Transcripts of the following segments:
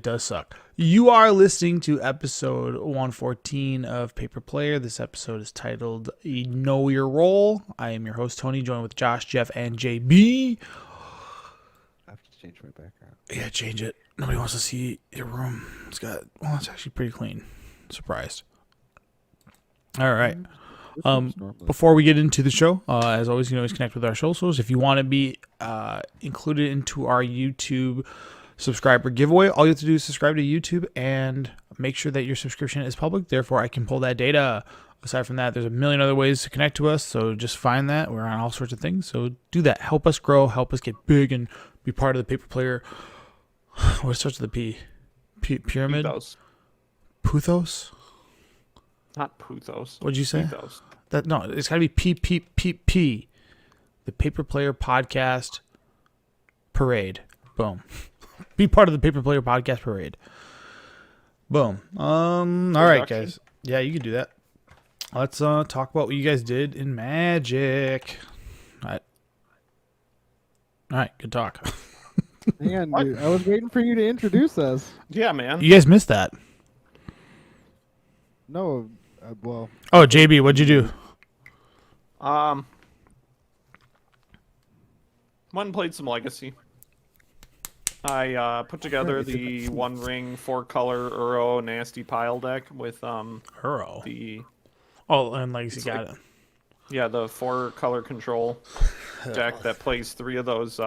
It does suck. You are listening to episode 114 of Paper Player. This episode is titled Know Your Role. I am your host, Tony, joined with Josh, Jeff, and JB. I have to change my background. Yeah, change it. Nobody wants to see your room. It's it's actually pretty clean. Surprised. All right. Before we get into the show, as always, you can always connect with our socials. If you want to be included into our YouTube subscriber giveaway, all you have to do is subscribe to YouTube and make sure that your subscription is public. Therefore, I can pull that data. Aside from that, there's a million other ways to connect to us, so just find that. We're on all sorts of things, so do that. Help us grow, help us get big, and be part of the Paper Player. What starts with the P? Pyramid? Puthos? Not Puthos. What'd you say? Puthos. No, it's got to be P. The Paper Player Podcast Parade. Boom. Be part of the Paper Player Podcast Parade. Boom. All right, guys. Yeah, you can do that. Let's talk about what you guys did in Magic. All right, good talk. Hang on, dude. I was waiting for you to introduce us. Yeah, man. You guys missed that. No, well. Oh, JB, what'd you do? Went and played some Legacy. I put together the One Ring 4-color Uro Nasty Pile deck with Hurrow. the And Legacy got it. yeah, the 4-color control deck that plays 3 of those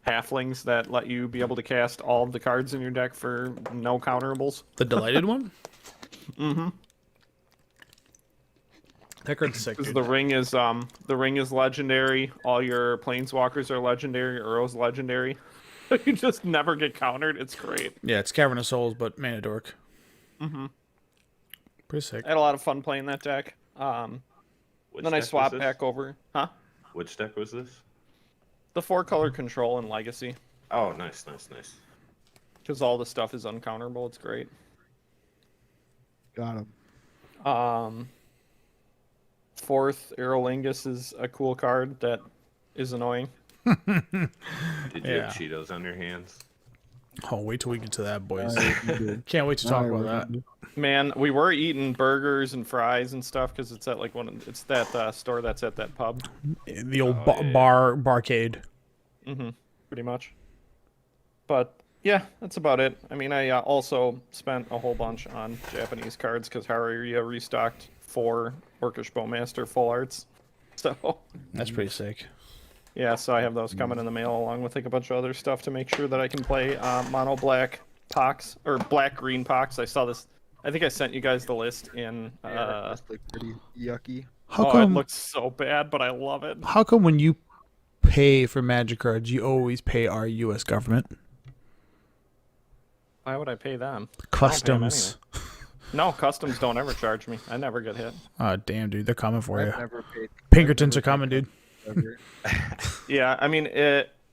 halflings that let you be able to cast all of the cards in your deck for no counterables. The Delighted one? Mm-hmm. That card's sick, Because dude. the ring is legendary. All your planeswalkers are legendary. Uro's legendary. You just never get countered. It's great. Yeah, it's Cavern of Souls, but Mana Dork. Mm-hmm. Pretty sick. I had a lot of fun playing that deck. Then I swapped back over. Huh? Which deck was this? The 4-color control in Legacy. Oh, nice. Because all the stuff is uncounterable. It's great. Got him. 4th, Aerolingus is a cool card that is annoying. Did you Yeah. have Cheetos on your hands? Oh, wait till we get to that, boys. You did. Can't wait to talk about that. Man, we were eating burgers and fries and stuff because it's at it's that store that's at that pub. The old Oh, yeah. barcade. Mm-hmm. Pretty much. But yeah, that's about it. I mean, I also spent a whole bunch on Japanese cards because Haruya restocked 4 Orcish Bowmaster full arts. So That's pretty sick. yeah, so I have those coming in the mail along with like a bunch of other stuff to make sure that I can play mono black Pox or black green Pox. I saw this. I think I sent you guys the list in. That's like pretty yucky. How It come? looks so bad, but I love it. How come when you pay for Magic cards, you always pay our U.S. government? Why would I pay them? Customs. No, customs don't ever charge me. I never get hit. Oh, damn, dude, they're coming for you. I've never paid. Pinkertons are coming, dude. Ever. Yeah, I mean,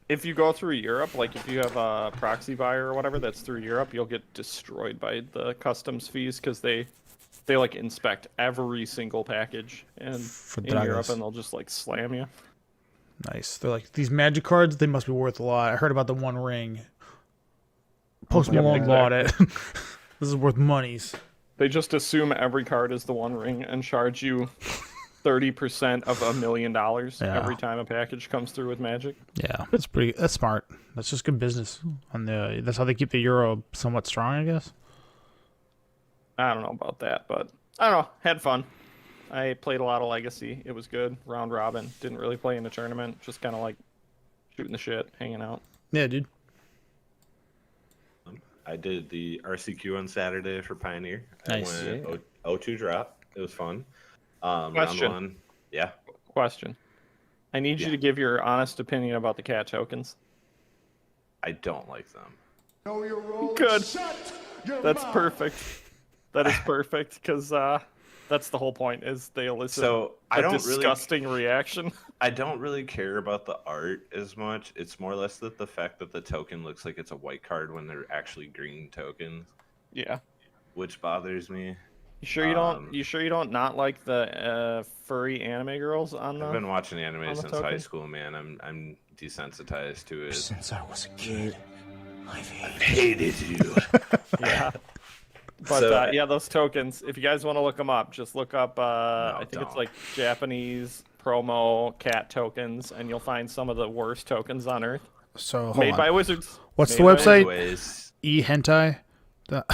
if you go through Europe, like if you have a proxy buyer or whatever that's through Europe, you'll get destroyed by the customs fees because they like inspect every single package in Europe and they'll just like slam you. Nice. They're like, these Magic cards, they must be worth a lot. I heard about the One Ring. Post Malone bought it. This is worth monies. They just assume every card is the One Ring and charge you 30% of $1 million every time a package comes through with Magic. Yeah, that's smart. That's just good business. That's how they keep the euro somewhat strong, I guess. I don't know about that, but I don't know. Had fun. I played a lot of Legacy. It was good. Round robin. Didn't really play in a tournament. Just kind of like shooting the shit, hanging out. Yeah, dude. I did the RCQ on Saturday for Pioneer. Nice. I went 0-2 drop. It was fun. Question. Round 1, yeah. Question. I need you to give your honest opinion about the cat tokens. I don't like them. Good. That's perfect. That is perfect because that's the whole point. Is they elicit So I a don't disgusting reaction. I don't really care about the art as much. It's more or less that the fact that the token looks like it's a white card when they're actually green tokens, Yeah. which bothers me. You sure you don't? You sure you don't not like the furry anime girls on the? I've been watching anime on the since high token? school, man. I'm desensitized to it. Since I was a kid, Hated you. Yeah. But So- yeah, those tokens. If you guys want to look them up, just look up. I think it's don't. like Japanese promo cat tokens, and you'll find some of the worst tokens on Earth. So hold Made on. by wizards. What's Made the by website? Anyways, E-hentai. but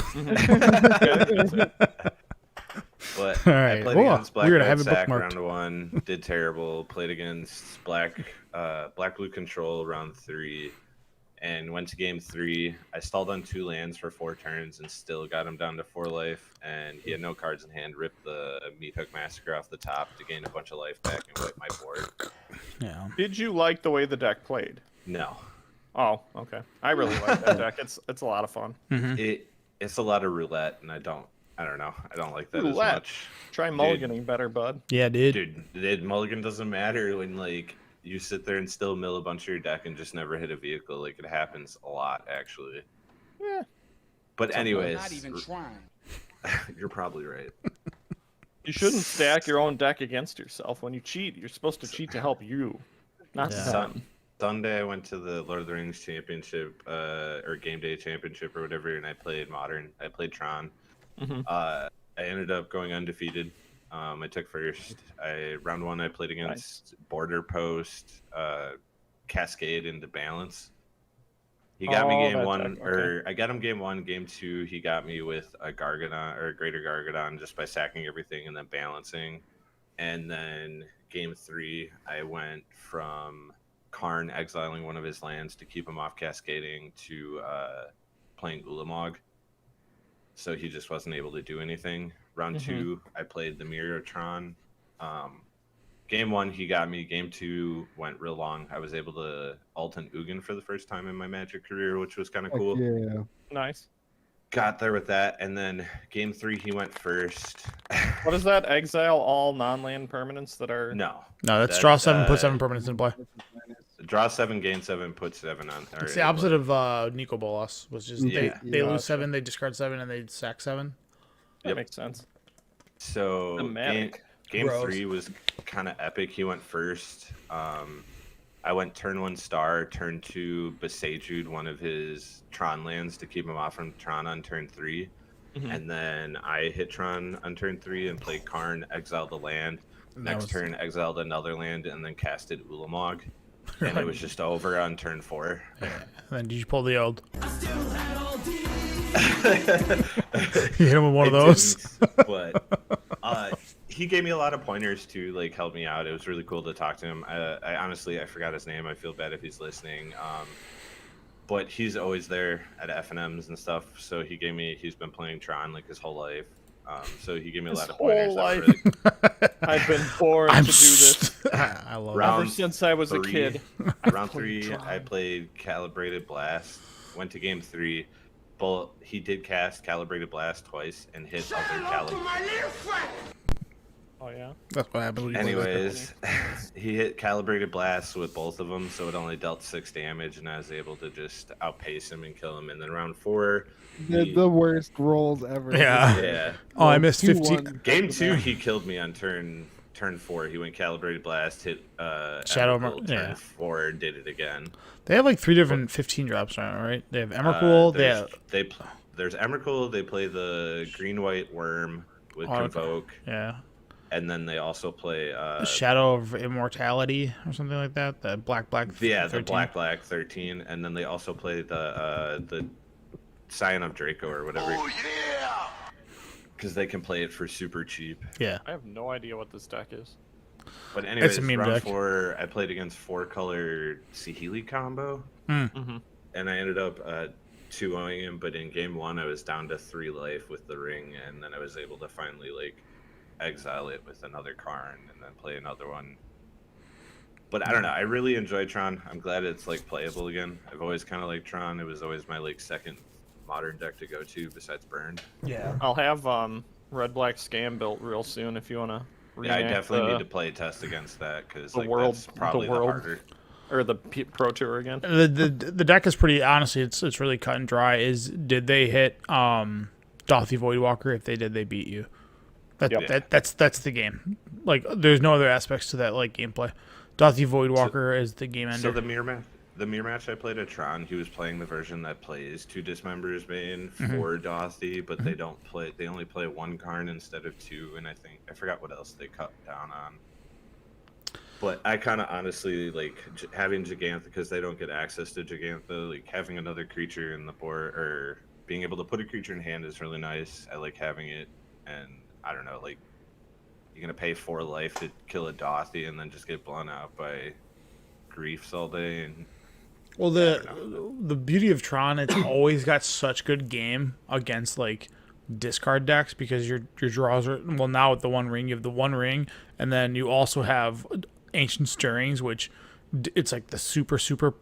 All I right. played Whoa, against Black weird, I Red have it Sack bookmarked. round 1, did terrible. Played against Black Blue Control round 3, and went to game 3. I stalled on 2 lands for 4 turns and still got him down to 4 life. And he had no cards in hand. Ripped the Meat Hook Massacre off the top to gain a bunch of life back and wipe my board. Yeah. Did you like the way the deck played? No, Oh, okay. I really like that deck. It's a lot of fun. it's a lot of roulette, and I don't know. I don't like that Roulette. as much. Try mulliganing better, bud. Yeah, dude. Dude, mulligan doesn't matter when like you sit there and still mill a bunch of your deck and just never hit a vehicle. Like it happens a lot, actually. Yeah. But anyways, Not even trying. you're probably right. You shouldn't stack your own deck against yourself. When you cheat, you're supposed to cheat to help you, not Yeah. them. Sunday, I went to the Lord of the Rings Championship, or Game Day Championship, or whatever, and I played Modern. I played Tron. Mhm. I ended up going undefeated. I took first. Round 1, I played against Border Post, Cascade into Balance. He got me Oh, game that 1, deck, or I got him game 1. Game 2, he got me with a Gargadon or a Greater Gargadon just by sacking everything and then balancing. And then game 3, I went from Karn exiling one of his lands to keep him off cascading to playing Ulamog. So he just wasn't able to do anything. Round 2, I played the Mirrortron. Game 1, he got me. Game 2 went real long. I was able to ult an Ugin for the first time in my Magic career, which was kind of Heck cool. yeah. Nice. Got there with that, and then game 3, he went first. What is that? Exile all non-land permanents that are. No. No, that's draw 7, put uh, 7 permanents in play. Draw 7, gain 7, put 7 on. It's the opposite of Nico Bolas, which is Yeah. they Yeah. lose 7, they discard 7, and they sack 7. That Yep. makes sense. So Thematic. game Gross. 3 was kind of epic. He went first. I went turn 1 star, turn 2 Besaju'd one of his Tron lands to keep him off from Tron on turn 3. Mhm. And then I hit Tron on turn 3 and played Karn, exiled the land. that Next was- turn, exiled another land and then casted Ulamog. And it was just over on turn 4. And then did you pull the old? You hit him with one of I those. didn't, but he gave me a lot of pointers to like help me out. It was really cool to talk to him. I honestly forgot his name. I feel bad if he's listening. But he's always there at FNMs and stuff. So he's been playing Tron like his whole life. So he gave me a His lot of whole pointers. that were life. really- I've been born I'm to do this I love Round ever since I was a 3. kid. Round 3, I played Calibrated Blast. Went to game 3. But he did cast Calibrated Blast twice and hit other Calibrated. Oh yeah. That's what happened. When you play that. Anyways, he hit Calibrated Blasts with both of them, so it only dealt 6 damage, and I was able to just outpace him and kill him. And then round 4, The worst rolls ever. Yeah. yeah. Oh, I missed 15. 2-1. Game 2, he killed me on turn 4. He went Calibrated Blast, hit Shadow Emrakul, turn yeah. 4, did it again. They have like 3 different 15 drops right now, right? They have Emrakul, they have There's Emrakul, they play the green-white worm with Oh, okay. Convoke, yeah, and then they also play Shadow of Immortality or something like that. The black. yeah, 13. the black 13, and then they also play the Scion of Draco or whatever. Oh yeah! Because they can play it for super cheap. Yeah, I have no idea what this deck is. But anyways, a meme round deck. 4, I played against 4-color Sihili combo, Mm-hmm. and I ended up 2-0ing him. But in game 1, I was down to 3 life with the ring, and then I was able to finally like exile it with another Karn and then play another one. But I don't know. I really enjoy Tron. I'm glad it's like playable again. I've always kind of liked Tron. It was always my like second modern deck to go to besides Burn. yeah. I'll have Red Black Scam built real soon if you wanna. Yeah, I reenact definitely need to play a test against that because the like, world- that's probably the the, world. harder. or the Pro Tour again. The deck is pretty honestly. It's really cut and dry. Did they hit Dothi Voidwalker? If they did, they beat you. Yep. That's the game. Like there's no other aspects to that like gameplay. Dothi Voidwalker is the game ender. So the the mirror match I played at Tron, he was playing the version that plays 2 Dismembers main Mhm. for Dothy, but they don't play. They only play 1 Karn instead of 2, and I forgot what else they cut down on. But I kind of honestly like having Gigantha because they don't get access to Gigantha. Like having another creature in the board or being able to put a creature in hand is really nice. I like having it, and I don't know, like you're gonna pay 4 life to kill a Dothy and then just get blown out by griefs all day. And Well, the beauty of Tron, it's always got such good game against like discard decks because your draws are now with the One Ring, you have the One Ring, and then you also have Ancient Stirrings, which it's like the super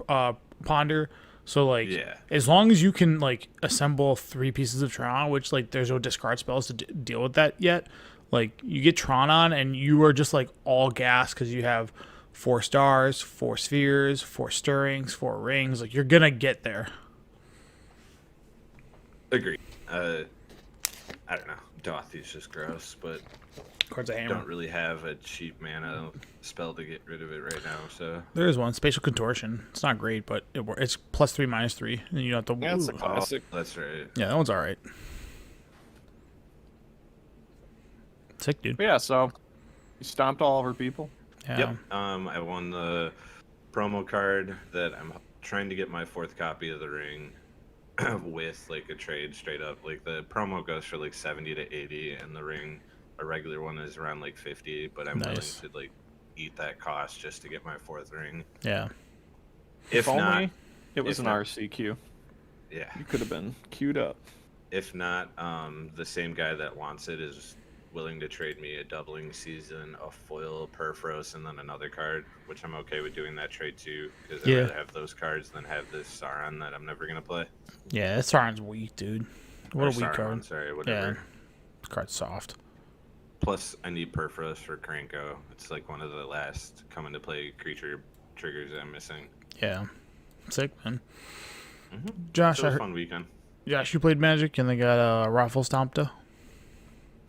ponder. So like, Yeah. as long as you can like assemble 3 pieces of Tron, which like there's no discard spells to deal with that yet. Like you get Tron on, and you are just like all gas because you have 4 stars, 4 spheres, 4 stirrings, 4 rings. Like you're gonna get there. Agree. I don't know. Dothy's just gross, but Card's a I hammer. don't really have a cheap mana spell to get rid of it right now. So There is one, Spatial Contortion. It's not great, but it's +3, -3, and you don't have to. Yeah, it's a Ooh. classic. that's right. Yeah, that one's all right. Sick, dude. But yeah, so you stomped all of our people. Yeah. Yep. I won the promo card that I'm trying to get my 4th copy of the ring with like a trade straight up. Like the promo goes for like 70 to 80, and the ring, a regular one, is around like 50. But I'm Nice. willing to like eat that cost just to get my 4th ring. Yeah. If only not, it was if an not- RCQ. yeah. You could have been queued up. If not, the same guy that wants it is willing to trade me a doubling season, a foil Perfros, and then another card, which I'm okay with doing that trade too, because I'd Yeah. rather have those cards than have this Sauron that I'm never gonna play. Yeah, that Sauron's weak, dude. What Or a weak Sauron, card. sorry, whatever. This card's soft. Plus, I need Perfros for Kranko. It's like one of the last come into play creature triggers I'm missing. Yeah. Sick, man. Mm-hmm. Josh, So it I was a heard, fun weekend. Josh, you played Magic and they got Raffle Stompta.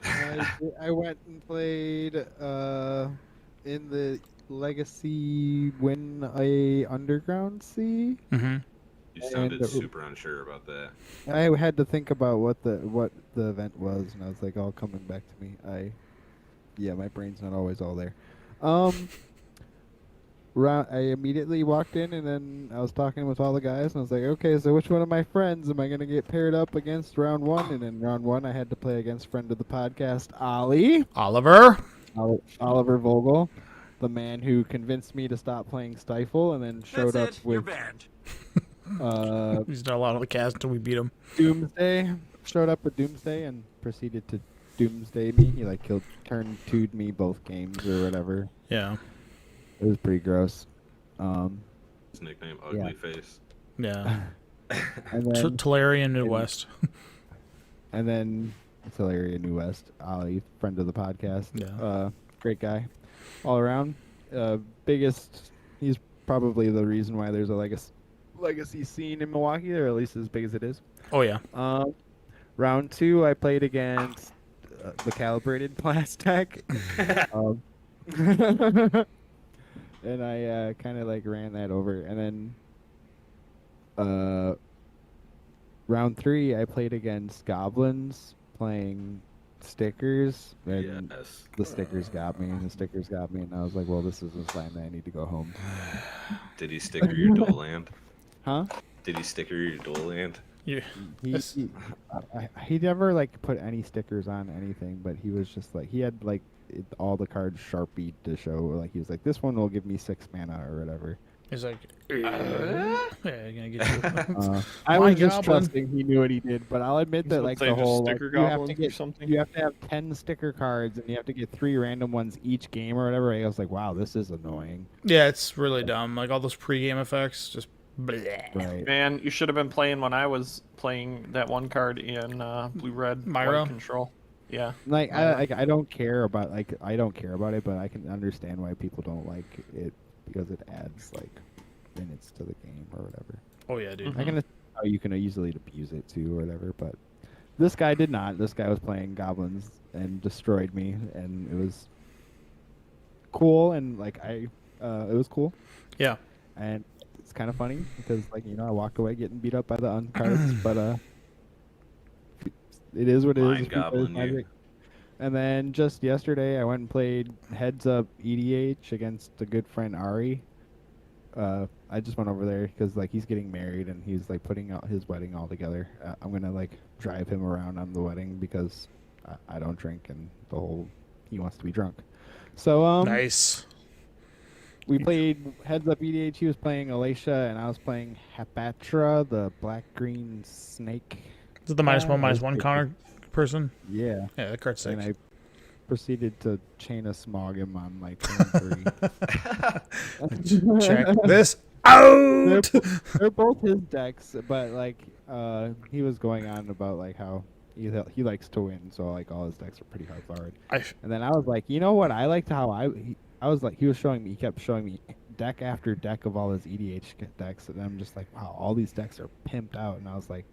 I went and played in the Legacy Win a Underground Sea. Mm-hmm. You sounded And- super unsure about that. I had to think about what the event was, and I was like, all coming back to me. Yeah, my brain's not always all there. I immediately walked in, and then I was talking with all the guys, and I was like, okay, so which one of my friends am I gonna get paired up against round 1? And in round 1, I had to play against friend of the podcast, Ollie. Oliver. Oliver Vogel, the man who convinced me to stop playing Stifle, and then showed up with He's done a lot of the cast until we beat him. Doomsday. Showed up with Doomsday and proceeded to Doomsday me. He like turned 2'd me both games or whatever. Yeah. It was pretty gross. His nickname, Ugly Face. Yeah. And then Talarian Midwest. and then Hilaria New West, Ollie, friend of the podcast. Yeah. Great guy, all around. He's probably the reason why there's a legacy scene in Milwaukee, or at least as big as it is. Oh, yeah. Round 2, I played against the Calibrated Plastic. And I kind of like ran that over. And then round 3, I played against Goblins playing stickers. And Yes. the stickers got me, and I was like, well, this is a sign that I need to go home. Did he sticker your dual land? Huh? Did he sticker your dual land? Yeah. He never like put any stickers on anything, but he was just like, he had like all the cards sharpied to show, like he was like, this one will give me 6 mana or whatever. He's like, yeah, you're gonna get you. I My was just goblin. trusting he knew what he did, but I'll admit that like Say the just whole like, sticker you have to goblins or get something. you have to have 10 sticker cards and you have to get 3 random ones each game or whatever. I was like, wow, this is annoying. Yeah, it's really dumb. Like all those pre-game effects, just bleh. Right. Man, you should have been playing when I was playing that one card in blue red Myra? white control. Yeah. Like I don't care about it, but I can understand why people don't like it because it adds like minutes to the game or whatever. Oh yeah, dude. I can understand how you can easily abuse it too or whatever, but this guy did not. This guy was playing goblins and destroyed me, and it was cool, and like it was cool. Yeah. And it's kind of funny because like I walk away getting beat up by the uncards, but it is what it is. Mind It's because gobbling you. Magic. And then just yesterday, I went and played Heads Up EDH against a good friend Ari. I just went over there because like he's getting married and he's like putting out his wedding all together. I'm gonna like drive him around on the wedding because I don't drink and he wants to be drunk. So Nice. we played Heads Up EDH. He was playing Alacia and I was playing Hapatra, the black green snake. Is it the -1/-1 pretty counter person? Yeah. Yeah, that card's sick. And I proceeded to chain a smog him on like turn 3. Check this out. They're both his decks, but like he was going on about like how he likes to win, so like all his decks are pretty high powered. And then I was like, you know what? I liked how I was like, he kept showing me deck after deck of all his EDH decks, and I'm just like, wow, all these decks are pimped out. And I was like,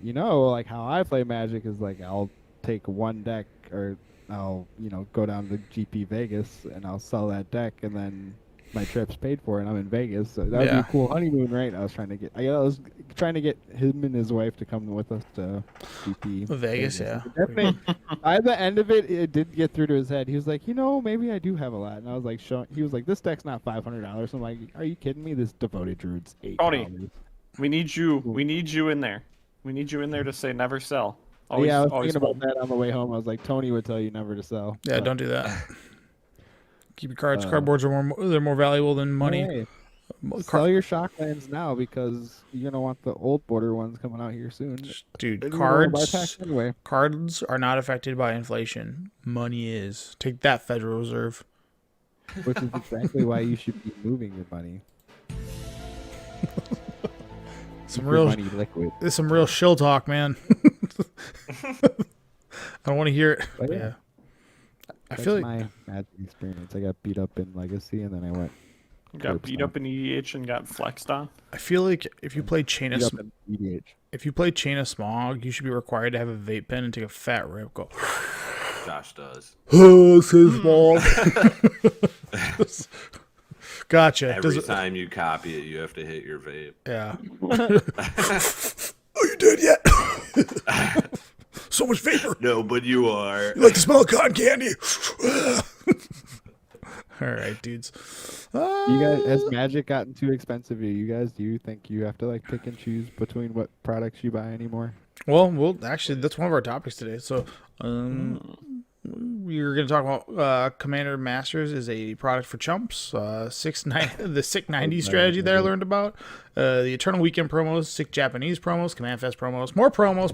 like how I play Magic is like I'll take one deck or I'll go down to GP Vegas and I'll sell that deck and then my trip's paid for and I'm in Vegas. So that would be a cool honeymoon, right? I was trying to get him and his wife to come with us to GP Vegas, yeah. Definitely. At the end of it, it did get through to his head. He was like, maybe I do have a lot. And I was like, he was like, this deck's not $500. I'm like, are you kidding me? This Devoted Druid's $8. Tony, we need you. We need you in there. We need you in there to say never sell. Always, I was always thinking hold. about that on the way home. I was like, Tony would tell you never to sell. Yeah, But, don't do that. Keep your cards. Cardboards are more valuable than money. hey, sell your shocklands now because you're gonna want the old border ones coming out here soon. Dude, And you're gonna buy cards packs anyway. cards are not affected by inflation. Money is. Take that, Federal Reserve. Which is exactly why you should be moving your money. Some Keep your real money liquid. There's some real shill talk, man. I don't want to hear it. But But yeah. yeah. I That's feel like my Magic experience. I got beat up in Legacy and then I went Got beat up in EDH and got flexed on. I feel like if you play Chain of beat up in EDH. if you play Chain of Smog, you should be required to have a vape pen and take a fat rip. Go. Josh does. Oh, Smog. Gotcha. Every time you copy it, you have to hit your vape. Yeah. Oh, you did yet? So much vapor. No, but you are. You like the smell of cotton candy? All right, dudes. You guys, has Magic gotten too expensive? Do you think you have to like pick and choose between what products you buy anymore? Well, actually, that's one of our topics today. So, we're going to talk about Commander Masters is a product for chumps. The sick 90s strategy that I learned about. The Eternal Weekend promos, sick Japanese promos, Command Fest promos, more promos.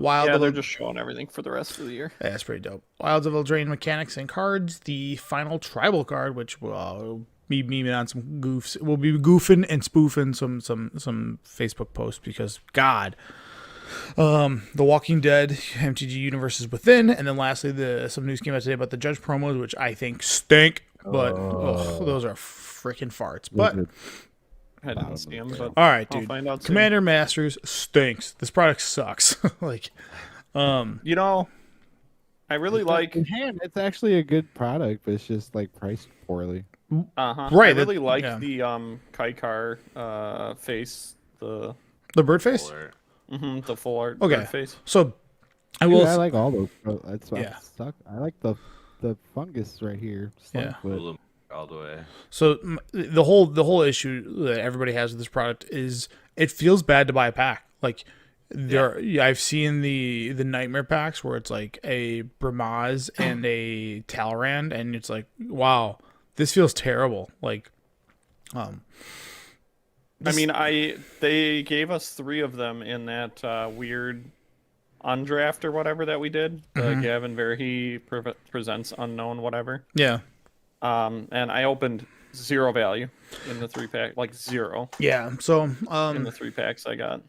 Yeah, they're just showing everything for the rest of the year. Yeah, that's pretty dope. Wilds of Eldraine mechanics and cards. The final tribal card, which will be memeing on some goofs. We'll be goofing and spoofing some Facebook posts because God. The Walking Dead MTG Universes Within, and then lastly, some news came out today about the Judge promos, which I think stink, but those are freaking farts. But I didn't see them, but all right, I'll dude. find out soon. Commander Masters stinks. This product sucks. Like, You know, I really like. in hand. It's actually a good product, but it's just like priced poorly. Uh-huh. Right, I really that- like yeah. the Kaikar face, the bird face. Or- the full art Okay. bird face. So, I Dude, will. I like all those. That's why Yeah. I like the fungus right here. Yeah. Slunkfoot. all the way. So the whole issue that everybody has with this product is it feels bad to buy a pack. Like I've seen the nightmare packs where it's like a Bramaz and a Talrand, and it's like, wow, this feels terrible. Like, I mean, they gave us 3 of them in that weird undraft or whatever that we did. Gavin Verhey presents unknown whatever. yeah, And I opened 0 value in the 3-pack, like 0 yeah. So in the 3 packs I got.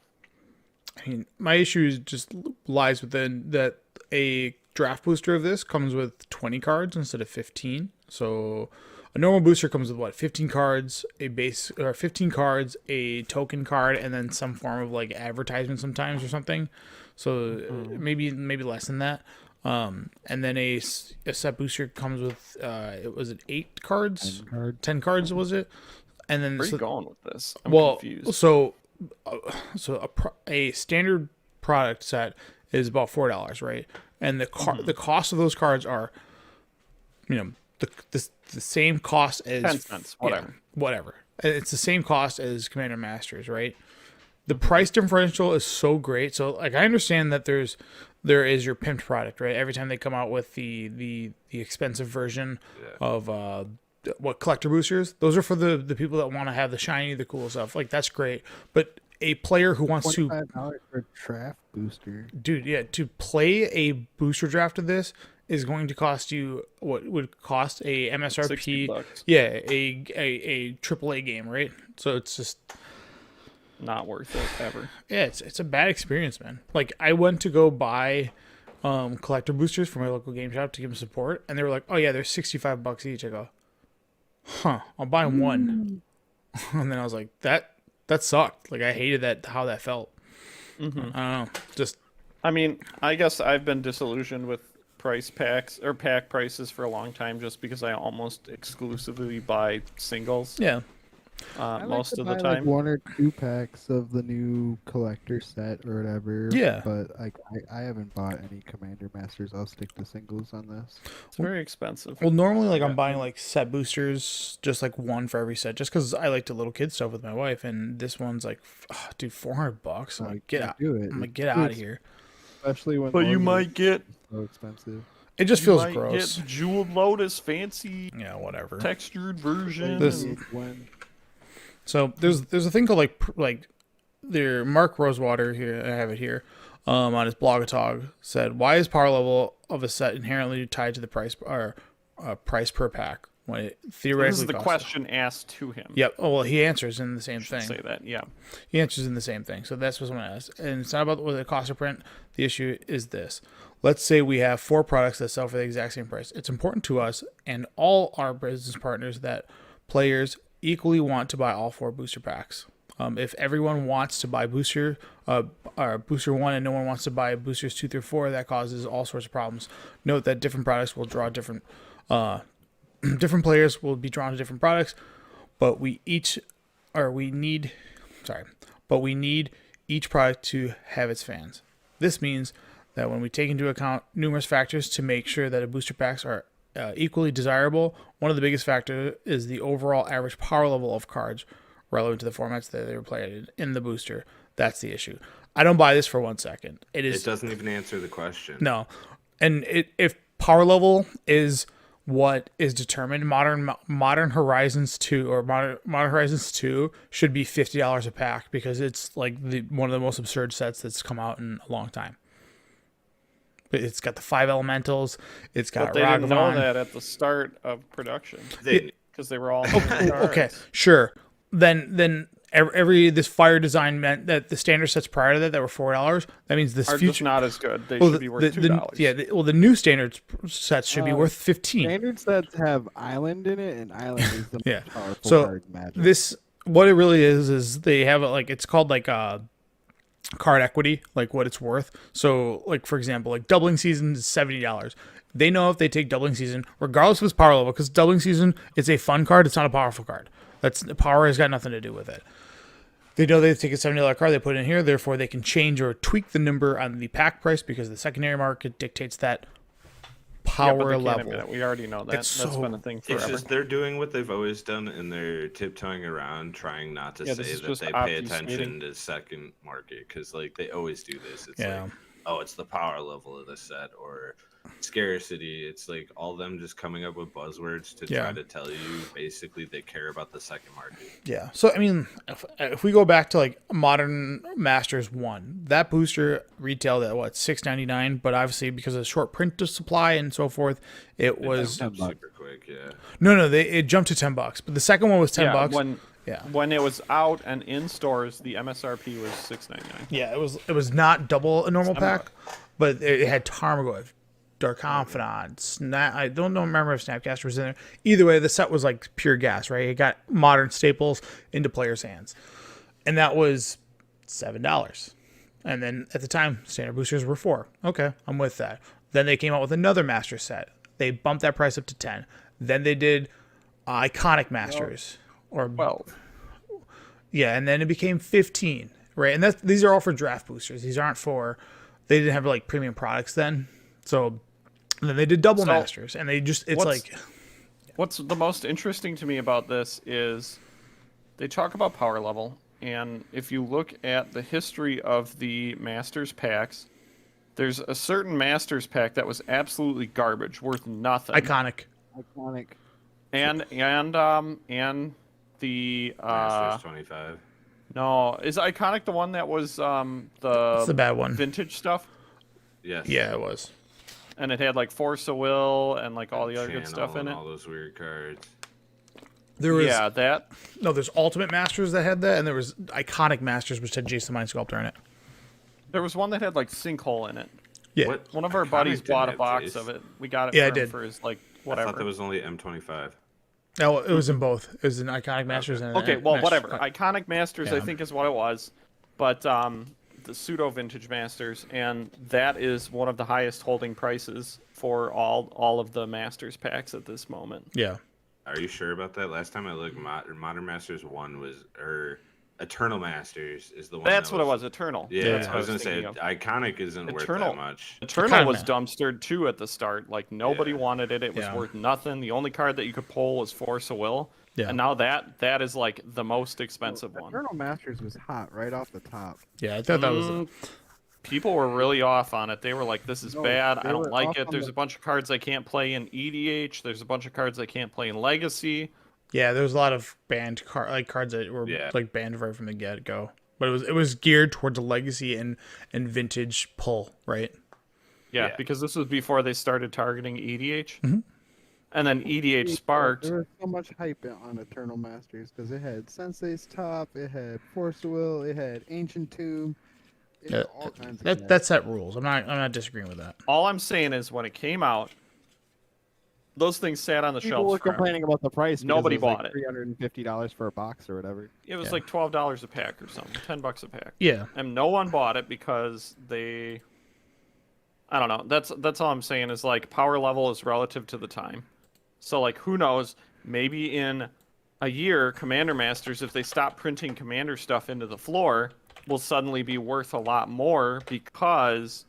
I mean, my issue is just lies within that a draft booster of this comes with 20 cards instead of 15. So a normal booster comes with what, 15 cards, a base or 15 cards, a token card, and then some form of like advertisement sometimes or something. So maybe less than that. And then a set booster comes with it was it 8 cards, 10 card. 10 cards was it? And then Where are you going with this? I'm well, confused. so a standard product set is about $4, right? And the cost of those cards are, the same cost as 10 cents, whatever. yeah, whatever. It's the same cost as Commander Masters, right? The price differential is so great. So like I understand that there is your pimped product, right? Every time they come out with the expensive version of what collector boosters, those are for the people that want to have the shiny, the cool stuff. Like that's great. But a player who wants to $25 for a draft booster. dude, yeah, to play a booster draft of this is going to cost you what would cost a MSRP, $60. yeah, a AAA game, right? So it's just Not worth it ever. yeah, it's a bad experience, man. Like I went to go buy collector boosters for my local game shop to give them support, and they were like, "Oh yeah, they're $65 each." I go, "Huh, I'll buy one," and then I was like, "That sucked." Like I hated how that felt. I don't know, just I mean, I guess I've been disillusioned with price packs or pack prices for a long time just because I almost exclusively buy singles yeah. I most like of to the buy, time. like 1 or 2 packs of the new collector set or whatever. Yeah. But like I haven't bought any Commander Masters. I'll stick to singles on this. It's very expensive. Well, normally, like, I'm Yeah. buying, like, set boosters, just, like, one for every set, just because I like to little kid stuff with my wife, and this one's, like, dude, $400. I'm like, get out. Do it. I'm like, It's- get out of it's- here. Especially when But you those are might get so expensive. It just feels gross. Get Jeweled Lotus fancy Yeah, whatever. textured version. This- and- When So there's a thing called, like their Mark Rosewater here, I have it here, on his Blogatog, said, why is power level of a set inherently tied to the price or price per pack when it theoretically This is the costs question asked to him. Yep. Oh, well, he answers in the same Should thing. say that. Yeah. He answers in the same thing. So that's what someone asked. And it's not about what the cost to print. The issue is this. Let's say we have 4 products that sell for the exact same price. It's important to us and all our business partners that players equally want to buy all 4 booster packs. If everyone wants to buy booster 1 and no one wants to buy boosters 2 through 4, that causes all sorts of problems. Note that different products will draw different different players will be drawn to different products, but we need each product to have its fans. This means that when we take into account numerous factors to make sure that a booster packs are equally desirable, one of the biggest factors is the overall average power level of cards relevant to the formats that they were played in the booster. That's the issue. I don't buy this for 1 second. It doesn't even answer the question. no, and if power level is what is determined, Modern Horizons 2 or Modern Horizons 2 should be $50 a pack because it's like one of the most absurd sets that's come out in a long time. It's got the 5 elementals. It's got But they didn't know Ragavan. that at the start of production They, because they were all Okay, sure. Then every this fire design meant that the standard sets prior to that were $4. That means this are future just not as good. They well, should be worth $2. the new standard sets should be worth 15. standard sets have Island in it, and Island is the Yeah. most powerful So card in Magic. this what it really is they have it's called like card equity, like what it's worth. So like for example, like doubling season is $70. They know if they take doubling season, regardless of its power level, because doubling season it's a fun card, it's not a powerful card. That's power has got nothing to do with it. They know they take a $70 card, they put it in here, therefore they can change or tweak the number on the pack price because the secondary market dictates that power level. We already know that. It's That's so- been a thing it's forever. just they're doing what they've always done, and they're tiptoeing around, trying not to Yeah, this say is that just they pay obfuscating. attention to second market because like they always do this. It's Yeah. like, oh, it's the power level of the set or scarcity. It's like all them just coming up with buzzwords to Yeah. try to tell you basically they care about the second market. Yeah. So I mean, if we go back to like Modern Masters 1, that booster retailed at what, $6.99, but obviously because of the short print supply and so forth, it was jumped $10. super quick, yeah. no, it jumped to $10. But the second one was $10. Yeah. When it was out and in stores, the MSRP was $6.99. Yeah, it was not double a normal Similar. pack, but it had Tarmogoyf, Dark Confidant, I don't remember if Snapcaster was in there. Either way, the set was like pure gas, right? It got modern staples into players' hands. And that was $7. And then at the time, standard boosters were $4. Okay, I'm with that. Then they came out with another master set. They bumped that price up to 10. Then they did iconic masters or 12. yeah, and then it became 15, right? And these are all for draft boosters. These aren't for they didn't have like premium products then. So then they did double So, masters, and they just it's what's- like What's the most interesting to me about this is they talk about power level, and if you look at the history of the Masters packs, there's a certain Masters pack that was absolutely garbage, worth nothing. iconic. Iconic. And the Masters 25. no, is Iconic the one that was It's the bad one. vintage stuff? Yes. Yeah, it was. And it had like Force of Will and like all the other good Channel stuff in and it. all those weird cards. There was Yeah, that. no. There's Ultimate Masters that had that, and there was Iconic Masters which had Jason Mind Sculptor in it. There was one that had like Sinkhole in it. Yeah, What? One of our Iconic buddies didn't bought a have box Jace. of it. We got it Yeah, I for him did. for his like I whatever. thought that was only M25. no, it was in both. It was in Iconic Masters and Okay, well, Masters- whatever. Iconic Masters, I Yeah. think, is what it was, but the pseudo vintage Masters, and that is one of the highest holding prices for all of the Masters packs at this moment. Yeah, Are you sure about that? Last time I looked, Modern Masters 1 was, or Eternal Masters is the one. That's that what it was. Eternal. Yeah, That's what I was gonna say thinking of. Iconic isn't Eternal. worth that much. Eternal Iconic was Man. dumpstered too at the start. Like nobody Yeah. wanted it. It was Yeah. worth nothing. The only card that you could pull was Force of Will. Yeah. And now that is like the most expensive one. Eternal Masters was hot right off the top. yeah. I thought that was. Mm, people were really off on it. They were like, "This is No, bad. I they don't were like off it." on There's the- a bunch of cards I can't play in EDH. There's a bunch of cards I can't play in Legacy. Yeah, there was a lot of banned cards that were Yeah. like banned right from the get go. But it was geared towards a legacy and vintage pull, right? Yeah, Yeah. because this was before they started targeting EDH. Mhm. And then EDH sparked. There was so much hype on Eternal Masters because it had Sensei's Top, it had Force of Will, it had Ancient Tomb, it had all kinds of That's set rules. I'm not disagreeing with that. All I'm saying is when it came out, those things sat on the People shelves were forever. complaining about the price. because Nobody it was bought it. $350 for a box or whatever. It was Yeah. like $12 a pack or something, $10 a pack. Yeah, And no one bought it because they I don't know. That's all I'm saying is like power level is relative to the time. So like who knows, maybe in a year Commander Masters, if they stop printing Commander stuff into the floor, will suddenly be worth a lot more because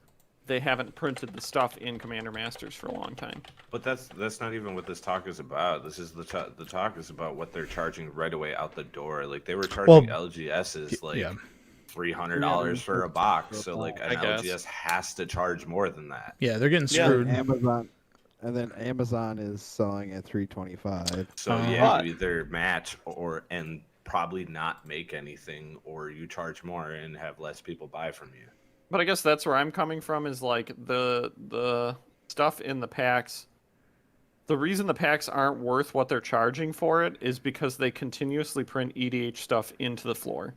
they haven't printed the stuff in Commander Masters for a long time. But that's not even what this talk is about. This is the talk is about what they're charging right away out the door. Like they were charging LGSs like yeah. $300 for a box. So like an I guess. LGS has to charge more than that. yeah, they're getting Yeah. screwed. Amazon, and then Amazon is selling at $325. So Uh, yeah, But- you either match and probably not make anything, or you charge more and have less people buy from you. But I guess that's where I'm coming from is like the stuff in the packs. The reason the packs aren't worth what they're charging for it is because they continuously print EDH stuff into the floor.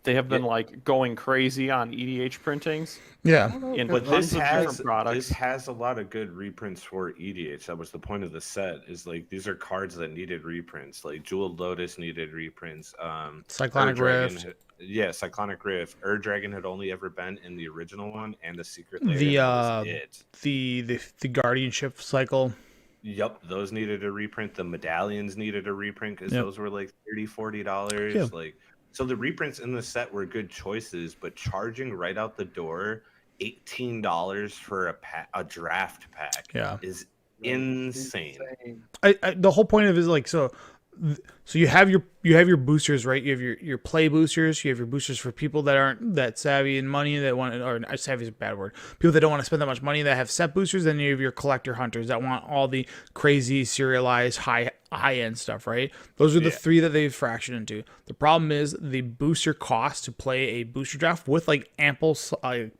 They have been like going crazy on EDH printings. Yeah, In But tons this of has different products. this has a lot of good reprints for EDH. That was the point of the set. Is like these are cards that needed reprints. Like Jeweled Lotus needed reprints. Cyclonic Ur-Dragon Rift. Yeah, Cyclonic Rift. Ur-Dragon had only ever been in the original one and the Secret Lair. The, and that was it. the guardianship cycle. Yep, those needed a reprint. The medallions needed a reprint because Yep. those were like $30-$40. Yeah. Like, so the reprints in the set were good choices, but charging right out the door $18 for a draft pack Yeah. is insane. The whole point of it is like so you have your boosters, right? You have your play boosters, you have your boosters for people that aren't that savvy in money, that want, or savvy is a bad word, people that don't want to spend that much money, that have set boosters. Then you have your collector hunters that want all the crazy serialized high end stuff, right? Those are the three that they've fractioned into. The problem is the booster cost to play a booster draft with like ample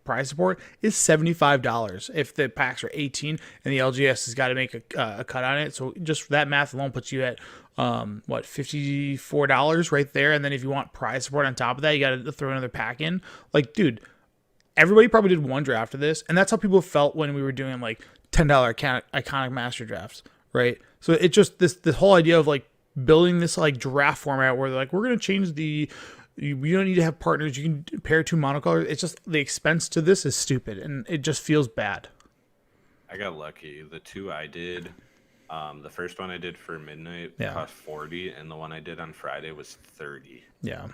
prize support is $75 if the packs are 18 and the LGS has got to make a cut on it. So just that math alone puts you at $54 right there. And then if you want prize support on top of that, you got to throw another pack in. Like, dude, everybody probably did one draft of this, and that's how people felt when we were doing like $10 iconic master drafts, right? So it just this whole idea of like building this like draft format where they're like, we're gonna change you don't need to have partners, you can pair two monocolors. It's just the expense to this is stupid, and it just feels bad. I got lucky. The two I did, the first one I did for midnight Yeah. cost 40, and the one I did on Friday was 30. Yeah.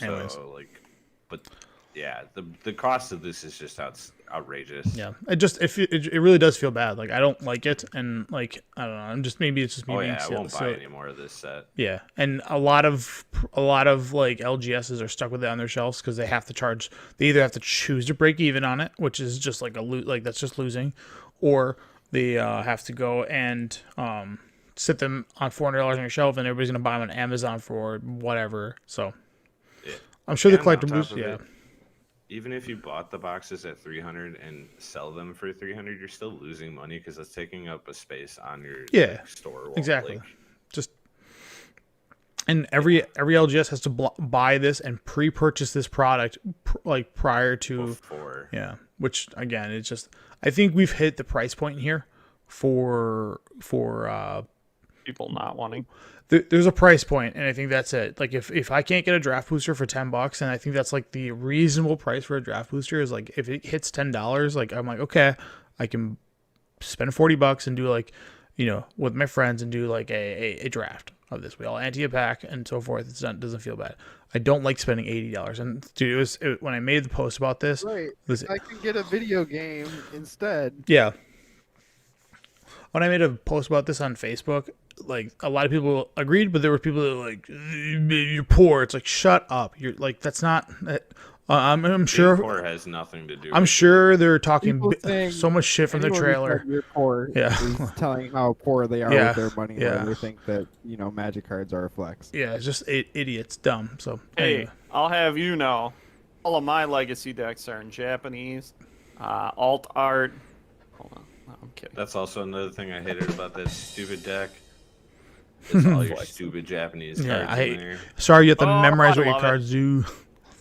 Anyways. So like, but yeah, the cost of this is just outrageous. Yeah, it really does feel bad. Like I don't like it, and like I don't know. I'm just maybe it's just me Oh being yeah, I silly. won't buy any more of this set. Yeah, and a lot of like LGSs are stuck with it on their shelves because they have to charge. They either have to choose to break even on it, which is just like like that's just losing, or they have to go and sit them on $400 on your shelf, and everybody's gonna buy them on Amazon for whatever. So Yeah. I'm sure the And on collectibles, top of yeah. it, even if you bought the boxes at 300 and sell them for 300, you're still losing money because it's taking up a space on your store wall. Exactly. Like, Just and every LGS has to buy this and pre-purchase this product like prior to before. yeah. Which again, it's just I think we've hit the price point here for People not wanting. there's a price point, and I think that's it. Like if I can't get a draft booster for $10, and I think that's like the reasonable price for a draft booster is like if it hits $10, like I'm like okay, I can spend $40 and do like with my friends and do like a draft of this. We all ante a pack and so forth. Doesn't feel bad. I don't like spending $80. And dude, when I made the post about this, Right. was I can get a video game instead. yeah. When I made a post about this on Facebook, like a lot of people agreed, but there were people that were like, "You're poor." It's like, shut up. You're like, that's not. I'm sure. Poor has nothing to do. I'm with sure they're talking People saying so much shit from the anyone who trailer. said you're poor Yeah. is telling how poor they are Yeah, with their money. yeah. Where they think that Magic cards are a flex. Yeah, it's just idiots, dumb. So Hey, anyway. I'll have you know, all of my legacy decks are in Japanese, alt art. Hold on, no, I'm kidding. That's also another thing I hated about that stupid deck. It's all your stupid Japanese Yeah, cards in there. Sorry, you have to Oh, memorize I what your love it. cards do.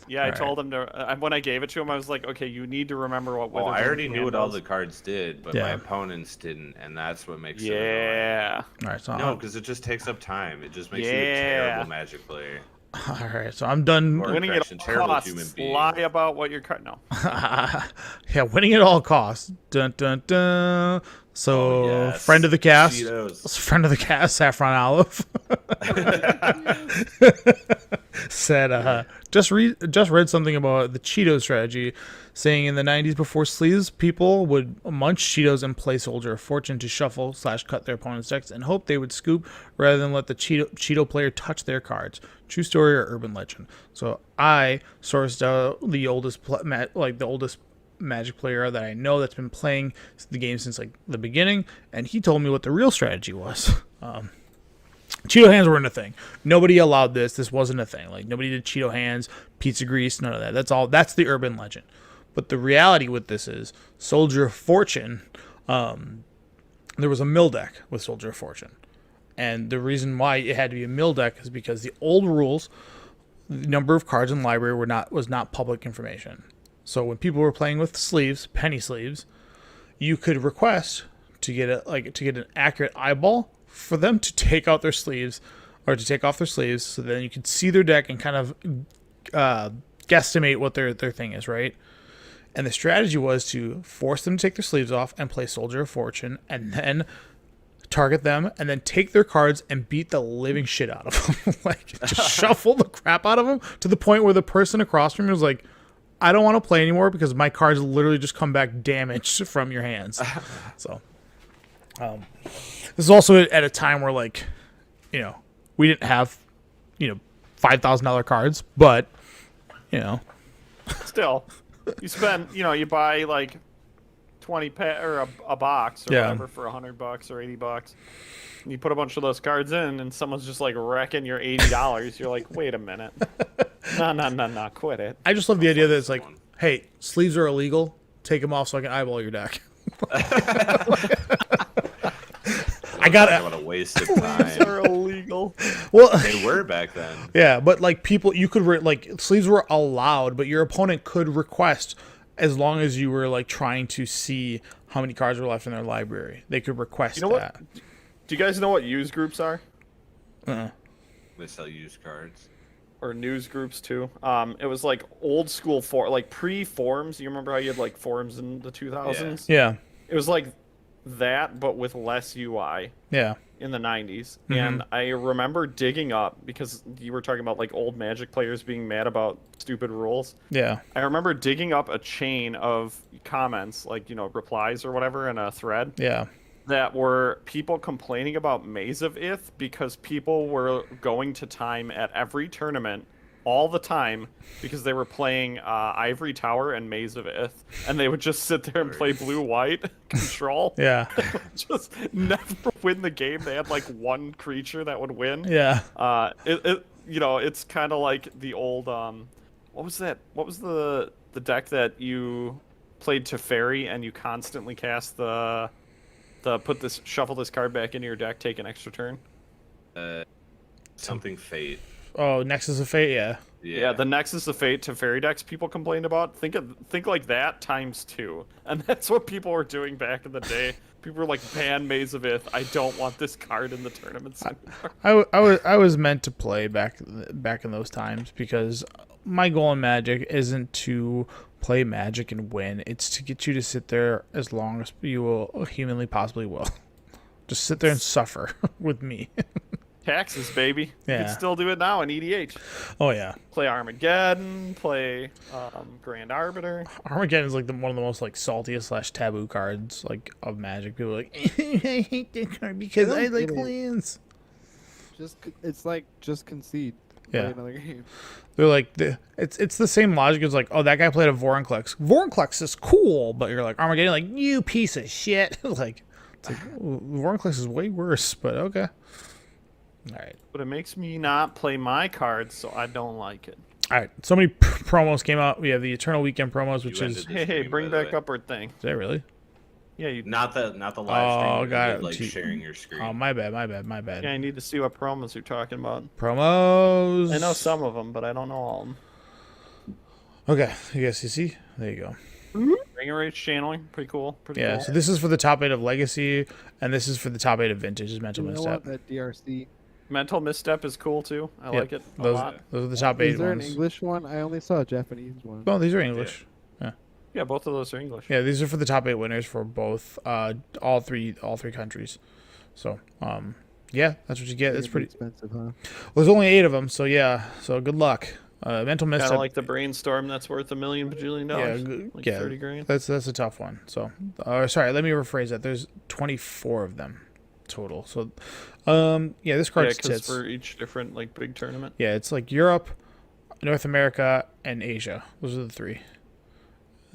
Yeah, I Alright. told him to. When I gave it to him, I was like, okay, you need to remember what. Well, I Witherbloom already knew Command what all does. the cards did, but Yeah. my opponents didn't, and that's what makes it Yeah. All right, so annoying. No, because it just takes up time. It just makes you a Yeah. terrible Magic player. all right, so I'm done. Or Winning correction, at all terrible costs. human being. Lie about what your card. No. Yeah, winning at all costs. Dun dun dun. So, Oh, yes. friend of the cast, Cheetos. friend of the cast, Saffron Olive, said, just read something about the Cheeto strategy, saying in the 90s before sleeves, people would munch Cheetos and play Soldier of Fortune to shuffle / cut their opponent's decks and hope they would scoop rather than let the Cheeto player touch their cards. True story or urban legend? So I sourced the oldest the oldest Magic player that I know that's been playing the game since like the beginning, and he told me what the real strategy was. Cheeto hands weren't a thing. Nobody allowed this. This wasn't a thing. Like nobody did Cheeto hands, pizza grease, none of that. That's the urban legend. But the reality with this is Soldier of Fortune. There was a mill deck with Soldier of Fortune, and the reason why it had to be a mill deck is because the old rules, the number of cards in the library was not public information. So when people were playing with sleeves, penny sleeves, you could request to get an accurate eyeball for them to take out their sleeves or to take off their sleeves, so then you could see their deck and kind of guesstimate what their thing is, right? And the strategy was to force them to take their sleeves off and play Soldier of Fortune, and then target them, and then take their cards and beat the living shit out of them. Like, just shuffle the crap out of them to the point where the person across from you was like, I don't want to play anymore because my cards literally just come back damaged from your hands. So, this is also at a time where, like, we didn't have, $5,000 cards, but, Still, you spend. You buy like 20 or a box or Yeah. whatever for $100 or $80. And you put a bunch of those cards in, and someone's just like wrecking your $80. You're like, wait a minute. No, quit it. I just love the idea that it's like, someone. hey, sleeves are illegal. Take them off so I can eyeball your deck. I got Talk about a waste of time. Are illegal. well, They were back then. yeah, but like people, you could like sleeves were allowed, but your opponent could request as long as you were like trying to see how many cards were left in their library. They could request You know what? that. Do you guys know what used groups are? They sell used cards. Or news groups too. It was like old school like pre-forums. You remember how you had like forums in the 2000s? Yeah, It was like that, but with less UI Yeah. in the 90s. Mhm. And I remember digging up, because you were talking about like old Magic players being mad about stupid rules. Yeah. I remember digging up a chain of comments, like, replies or whatever in a thread Yeah. that were people complaining about Maze of Ith because people were going to time at every tournament all the time because they were playing Ivory Tower and Maze of Ith, and they would just sit there and play blue-white control. Yeah. Just never win the game. They had like one creature that would win. Yeah. It's kind of like the old what was that? What was the deck that you played Teferi and you constantly cast the shuffle this card back into your deck, take an extra turn? Something Fate. Oh, Nexus of Fate. Yeah. Yeah, the Nexus of Fate Teferi decks people complained about. Think like that times 2, and that's what people were doing back in the day. People were like, ban Maze of Ith. I don't want this card in the tournaments anymore. I was meant to play back in those times because my goal in Magic isn't to play Magic and win. It's to get you to sit there as long as you will humanly possibly will. Just sit there and suffer with me. Taxes, baby. You Yeah. can still do it now in EDH. Oh yeah. Play Armageddon, play Grand Arbiter. Armageddon is like one of the most like saltiest / taboo cards like of Magic. People are like, I hate that card because I like get it. lands. It's like just concede. Yeah. Play another game. They're like it's the same logic as like, oh, that guy played a Vorinclex. Vorinclex is cool, but you're like Armageddon, like, you piece of shit. like it's like Vorinclex is way worse, but okay. All right. But it makes me not play my cards, so I don't like it. All right. So many promos came out. We have the Eternal Weekend promos, which You is ended Hey, stream, bring by the back way. up our thing. is that really? Yeah, you. Not the live stream. Oh, You got did, it. like Gee. sharing your screen. Oh, my bad. Yeah, I need to see what promos you're talking about. Promos. I know some of them, but I don't know all of them. Okay. You guys see? There you go. Ring of Rage channeling, pretty cool. Pretty Yeah. cool. So this is for the top 8 of Legacy, and this is for the top 8 of Vintage. Is Mental You know Misstep. what? That DRC. Mental Misstep is cool too. I Yep. like it a Those lot. are the top 8 Is there an ones. English one? I only saw a Japanese one. No, these are English. Yeah, both of those are English. Yeah, these are for the top 8 winners for both all three countries. So, yeah, that's what you get. It's pretty. expensive, huh? Well, there's only 8 of them, so yeah. So good luck. Mental Kind Misstep. of like the Brainstorm that's worth $1 million bajillion. Like yeah, 30 grand. That's a tough one. So, sorry, let me rephrase that. There's 24 of them total. So, yeah, this Yeah, card's because tits. for each different like big tournament. Yeah, it's like Europe, North America, and Asia. Those are the 3.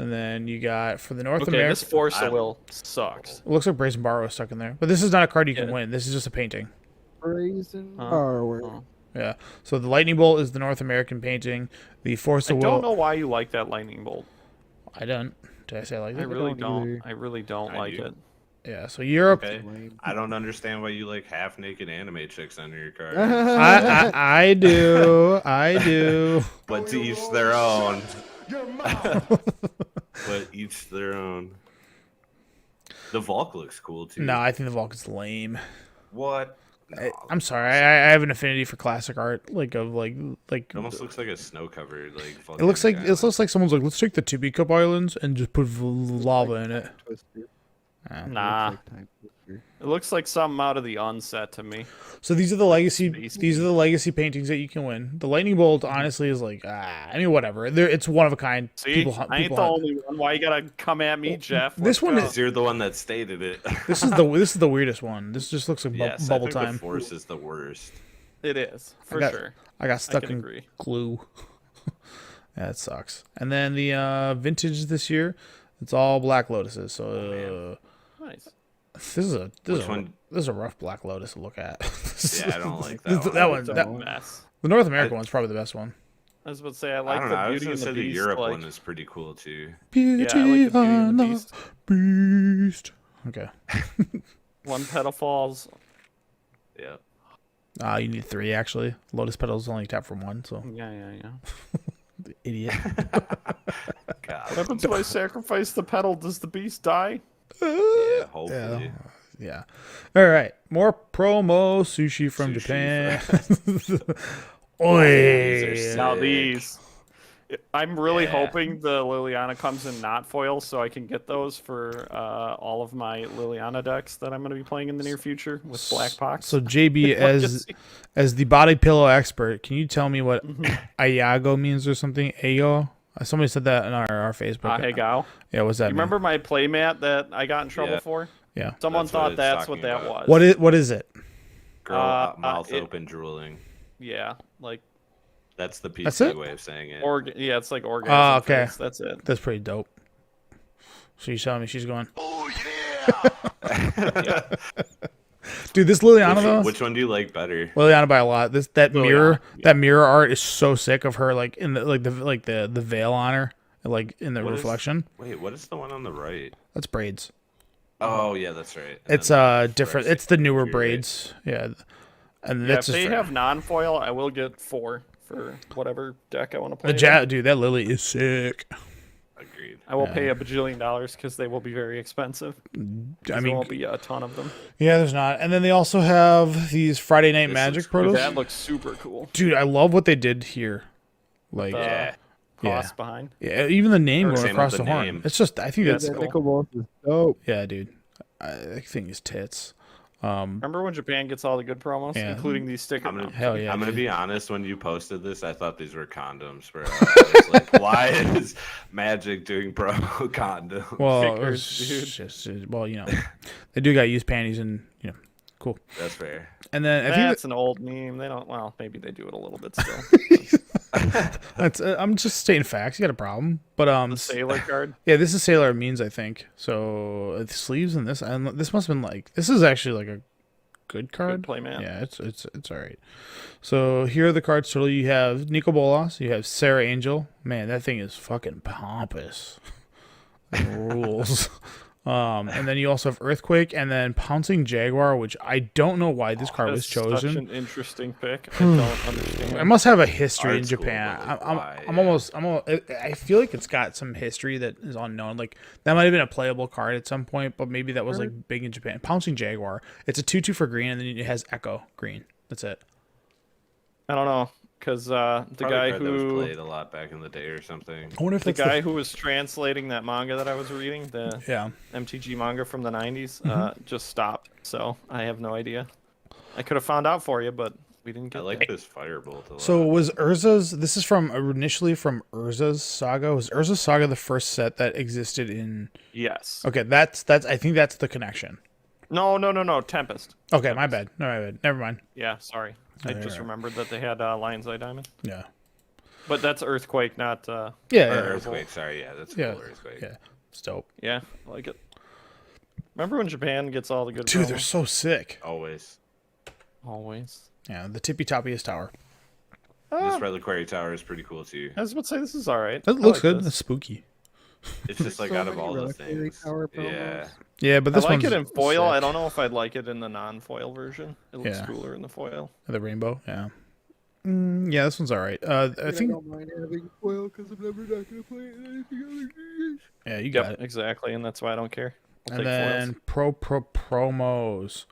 And then you got for the North Okay, America. this Force I- of Will sucks. It looks like Brazen Borrow is stuck in there, but this is not a card you can Yeah. win. This is just a painting. Brazen Huh. Borrower. Oh. Yeah. So the Lightning Bolt is the North American painting. The Force I of don't Will. know why you like that lightning bolt. I don't. Did I say I like I that? really don't don't. either. I really don't I like do. it. Yeah. So Europe. Okay. Lame. I don't understand why you like half naked anime chicks under your card. I do. I do. But to each their own. But each their own. The Volk looks cool too. No, I think the Vulcan's lame. What? No. I'm sorry. I have an affinity for classic art, like of like. It almost looks like a snow covered like. It looks like volcanic it looks like someone's like, let's take the Tibby Cup Islands and just put lava in it. Twister. Yeah. Nah, Looks like Time Twister. it looks like something out of the onset to me. So these are the legacy. Space. These are the legacy paintings that you can win. The Lightning Bolt, honestly, is like I mean, whatever. It's one of a kind. See, hunt- I ain't the hunt. only one. Why you gotta come at me, Jeff? this Let's one go. is- Because you're the one that stated it. This is the weirdest one. This just looks like Yes, bubble I think time. The Force is the worst. It is for got- sure. I got I stuck can in agree. glue. Yeah, it sucks. And then the vintage this year, it's all Black Lotuses. So Nice. this is Which one? this is a rough Black Lotus to look at. Yeah, I don't like that one. That one. It's a That, mess. the North American one's probably the best one. I was about to say I I like don't the know. I was Beauty gonna and say the the Beast. Europe like, one is pretty cool too. Beauty yeah, I like the Beauty and the and Beast. Beast. Okay. One Petal Falls. Yeah. You need 3 actually. Lotus Petals only tap from 1, so Yeah. idiot. God. What happens if I sacrifice the petal? Does the beast die? Yeah, hopefully. Yeah. All right. More promo sushi from Sushi Japan. These are Oi. sick. Now these. I'm really Yeah. hoping the Liliana comes in not foil, so I can get those for all of my Liliana decks that I'm going to be playing in the near future with Black Pox. So JB, Legacy. as the body pillow expert, can you tell me what Mm-hmm. Ayago means or something? Ayo? Somebody said that in our Facebook. Hey, Gao. Yeah, what's that You mean? remember my playmat that I got in trouble Yeah. for? Yeah. Someone That's what thought it's that's what talking that about. was. What is it? Girl, mouth it- open, drooling. Yeah, like That's the That's PC it? way of saying it. yeah, it's like orgasm. Oh, okay. face. That's it. That's pretty dope. So you're telling me she's going, dude, this Liliana though? Which one do you like better? Liliana by a lot. That Liliana, mirror, yeah. that mirror art is so sick of her, like in the veil on her, like in the What is- reflection. Wait, what is the one on the right? That's braids. Oh yeah, that's right. And It's then different. Right. It's the newer You're right. braids. Yeah, and Yeah, if that's just they for- have non-foil, I will get 4 for whatever deck I want to play. the dude. That Lily is sick. Agreed. I will pay $1 bajillion because they will be very expensive. I There mean, won't be a ton of them. yeah, there's not. And then they also have these Friday Night This Magic looks cool. protos. That looks super cool. Dude, I love what they did here. Like, The Yeah. cost behind. yeah, even the name Or going same across with the the horn. name. It's just, I think Yeah, that's, that's That cool. Nicol Bolas is dope. yeah, dude. I think it's tits. Remember when Japan gets all the good promos, Yeah. including these stickers? I'm gonna, Hell yeah, I'm gonna dude. be honest. When you posted this, I thought these were condoms, bro. I was like, why is Magic doing pro condoms? Well, Stickers, it's dude. just, well, you know, they do got used panties and, you know, cool. That's fair. And then I think That's an old meme. They don't. Well, maybe they do it a little bit still. that's, I'm just stating facts. You got a problem. But, The sailor card. yeah, this is Sailor Means, I think. So the sleeves and this, and this must have been like, this is actually like a good card. playmat. Yeah, it's all right. So here are the cards. So you have Nico Bolas, you have Sarah Angel. Man, that thing is fucking pompous. That rules. And then you also have Earthquake, and then Pouncing Jaguar, which I don't know why this card was That's such chosen. an interesting pick. I don't understand. It must have a history in Art's cool, Japan. but, like, I'm why? I'm Yeah. almost I feel like it's got some history that is unknown. Like that might have been a playable card at some point, but maybe that was like big in Japan. Pouncing Jaguar. It's a 2/2 for green, and then it has Echo green. That's it. I don't know, because the Probably guy a card that was who played a lot back in the day or something. I wonder if the that's guy who was translating that manga that I was reading, the yeah. MTG manga from the 90s, Mm-hmm. just stopped. So I have no idea. I could have found out for you, but we didn't I get like there. this firebolt a lot. So was Urza's? This is from initially from Urza's Saga. Was Urza's Saga the first set that existed in? Yes. Okay, that's. I think that's the connection. No. Tempest. Okay, my bad. No, my bad. Never mind. Yeah, sorry. I Yeah, just yeah. remembered that they had Lion's Eye Diamond. Yeah. But that's Earthquake, not. Yeah. Or yeah. Earthquake, sorry, yeah, that's Yeah. cool. Earthquake. Yeah. It's dope. Yeah, I like it. Remember when Japan gets all the good Dude, promos? they're so sick. Always. Always. Yeah, the tippy toppiest tower. This Reliquary Tower is pretty cool too. I was about to say, this is alright. That I looks like good. this. It's spooky. It's just like So out of many all the Reliquary things. Tower promos. Yeah. Yeah, but I this like one's it in foil. I sick. don't know if I'd like it in the non-foil version. It looks Yeah. cooler in the foil. The rainbow. Yeah. Yeah, this one's all right. I think. don't mind having foil because I'm never not gonna play it anything other. Yeah, you got it. Exactly, and that's why I don't care. I'll And take then foils. promos.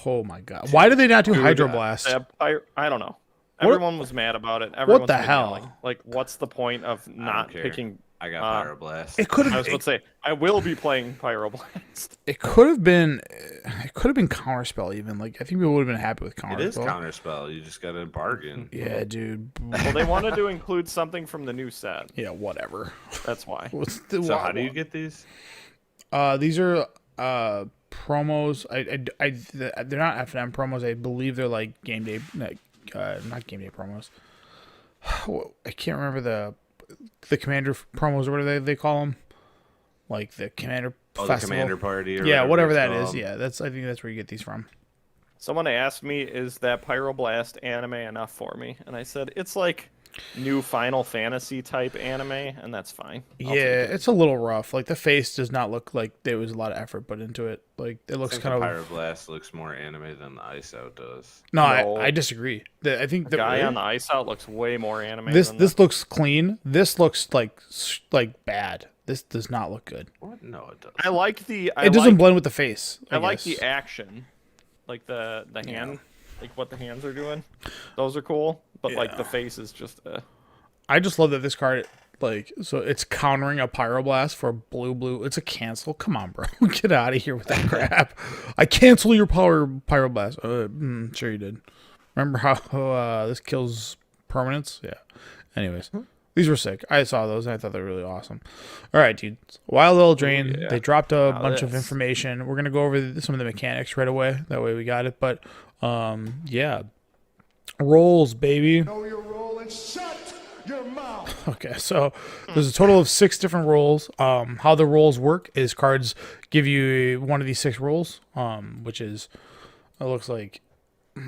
Oh my god! Why did they not do Dude, Hydroblast? I don't know. Everyone was mad about it. Everyone's the been hell? yelling. Like, what's the point of not care. picking? I got Pyroblast. It could I have. was about to say, I will be playing Pyroblast. It could have been. It could have been Counterspell even. Like I think people would have been happy with Counterspell. It is Counterspell. You just got to bargain. Yeah, dude. Well, they wanted to include something from the new set. Yeah, whatever. That's why. What's the, So how do you get these? These are promos. They're not FNM promos. I believe they're like game day, not game day promos. I can't remember the commander promos or whatever they call them. Like the commander Oh, the festival. Commander Party or Yeah, whatever it's that is. called. Yeah, I think that's where you get these from. Someone asked me, "Is that Pyroblast anime enough for me?" And I said, "It's like new Final Fantasy type anime, and that's fine." I'll take Yeah, it. it's a little rough. Like the face does not look like there was a lot of effort put into it. Like it I looks think kind the of. Pyroblast looks more anime than the Ice Out does. No, No. I disagree. I think The guy on the ice out looks way more anime. this than this looks clean. This looks like bad. This does not look good. What? No, it doesn't. I like the. It doesn't blend with the face. I like guess. the action, like the hand, like what the hands are doing. Those are cool, but like the Yeah. face is just. I just love that this card Like, so it's countering a Pyroblast for blue. It's a cancel. Come on, bro. Get out of here with that crap. I cancel your Pyroblast. Sure you did. Remember how this kills permanents? Yeah. Anyways, these were sick. I saw those and I thought they were really awesome. All right, dude. Wild Little Drain. yeah. They dropped a Now bunch of this. information. We're gonna go over some of the mechanics right away. That way we got it. But yeah, rolls, baby. Know your role and shut your mouth. Okay, so there's a total of 6 different roles. How the roles work is cards give you one of these 6 roles, which is, it looks like, I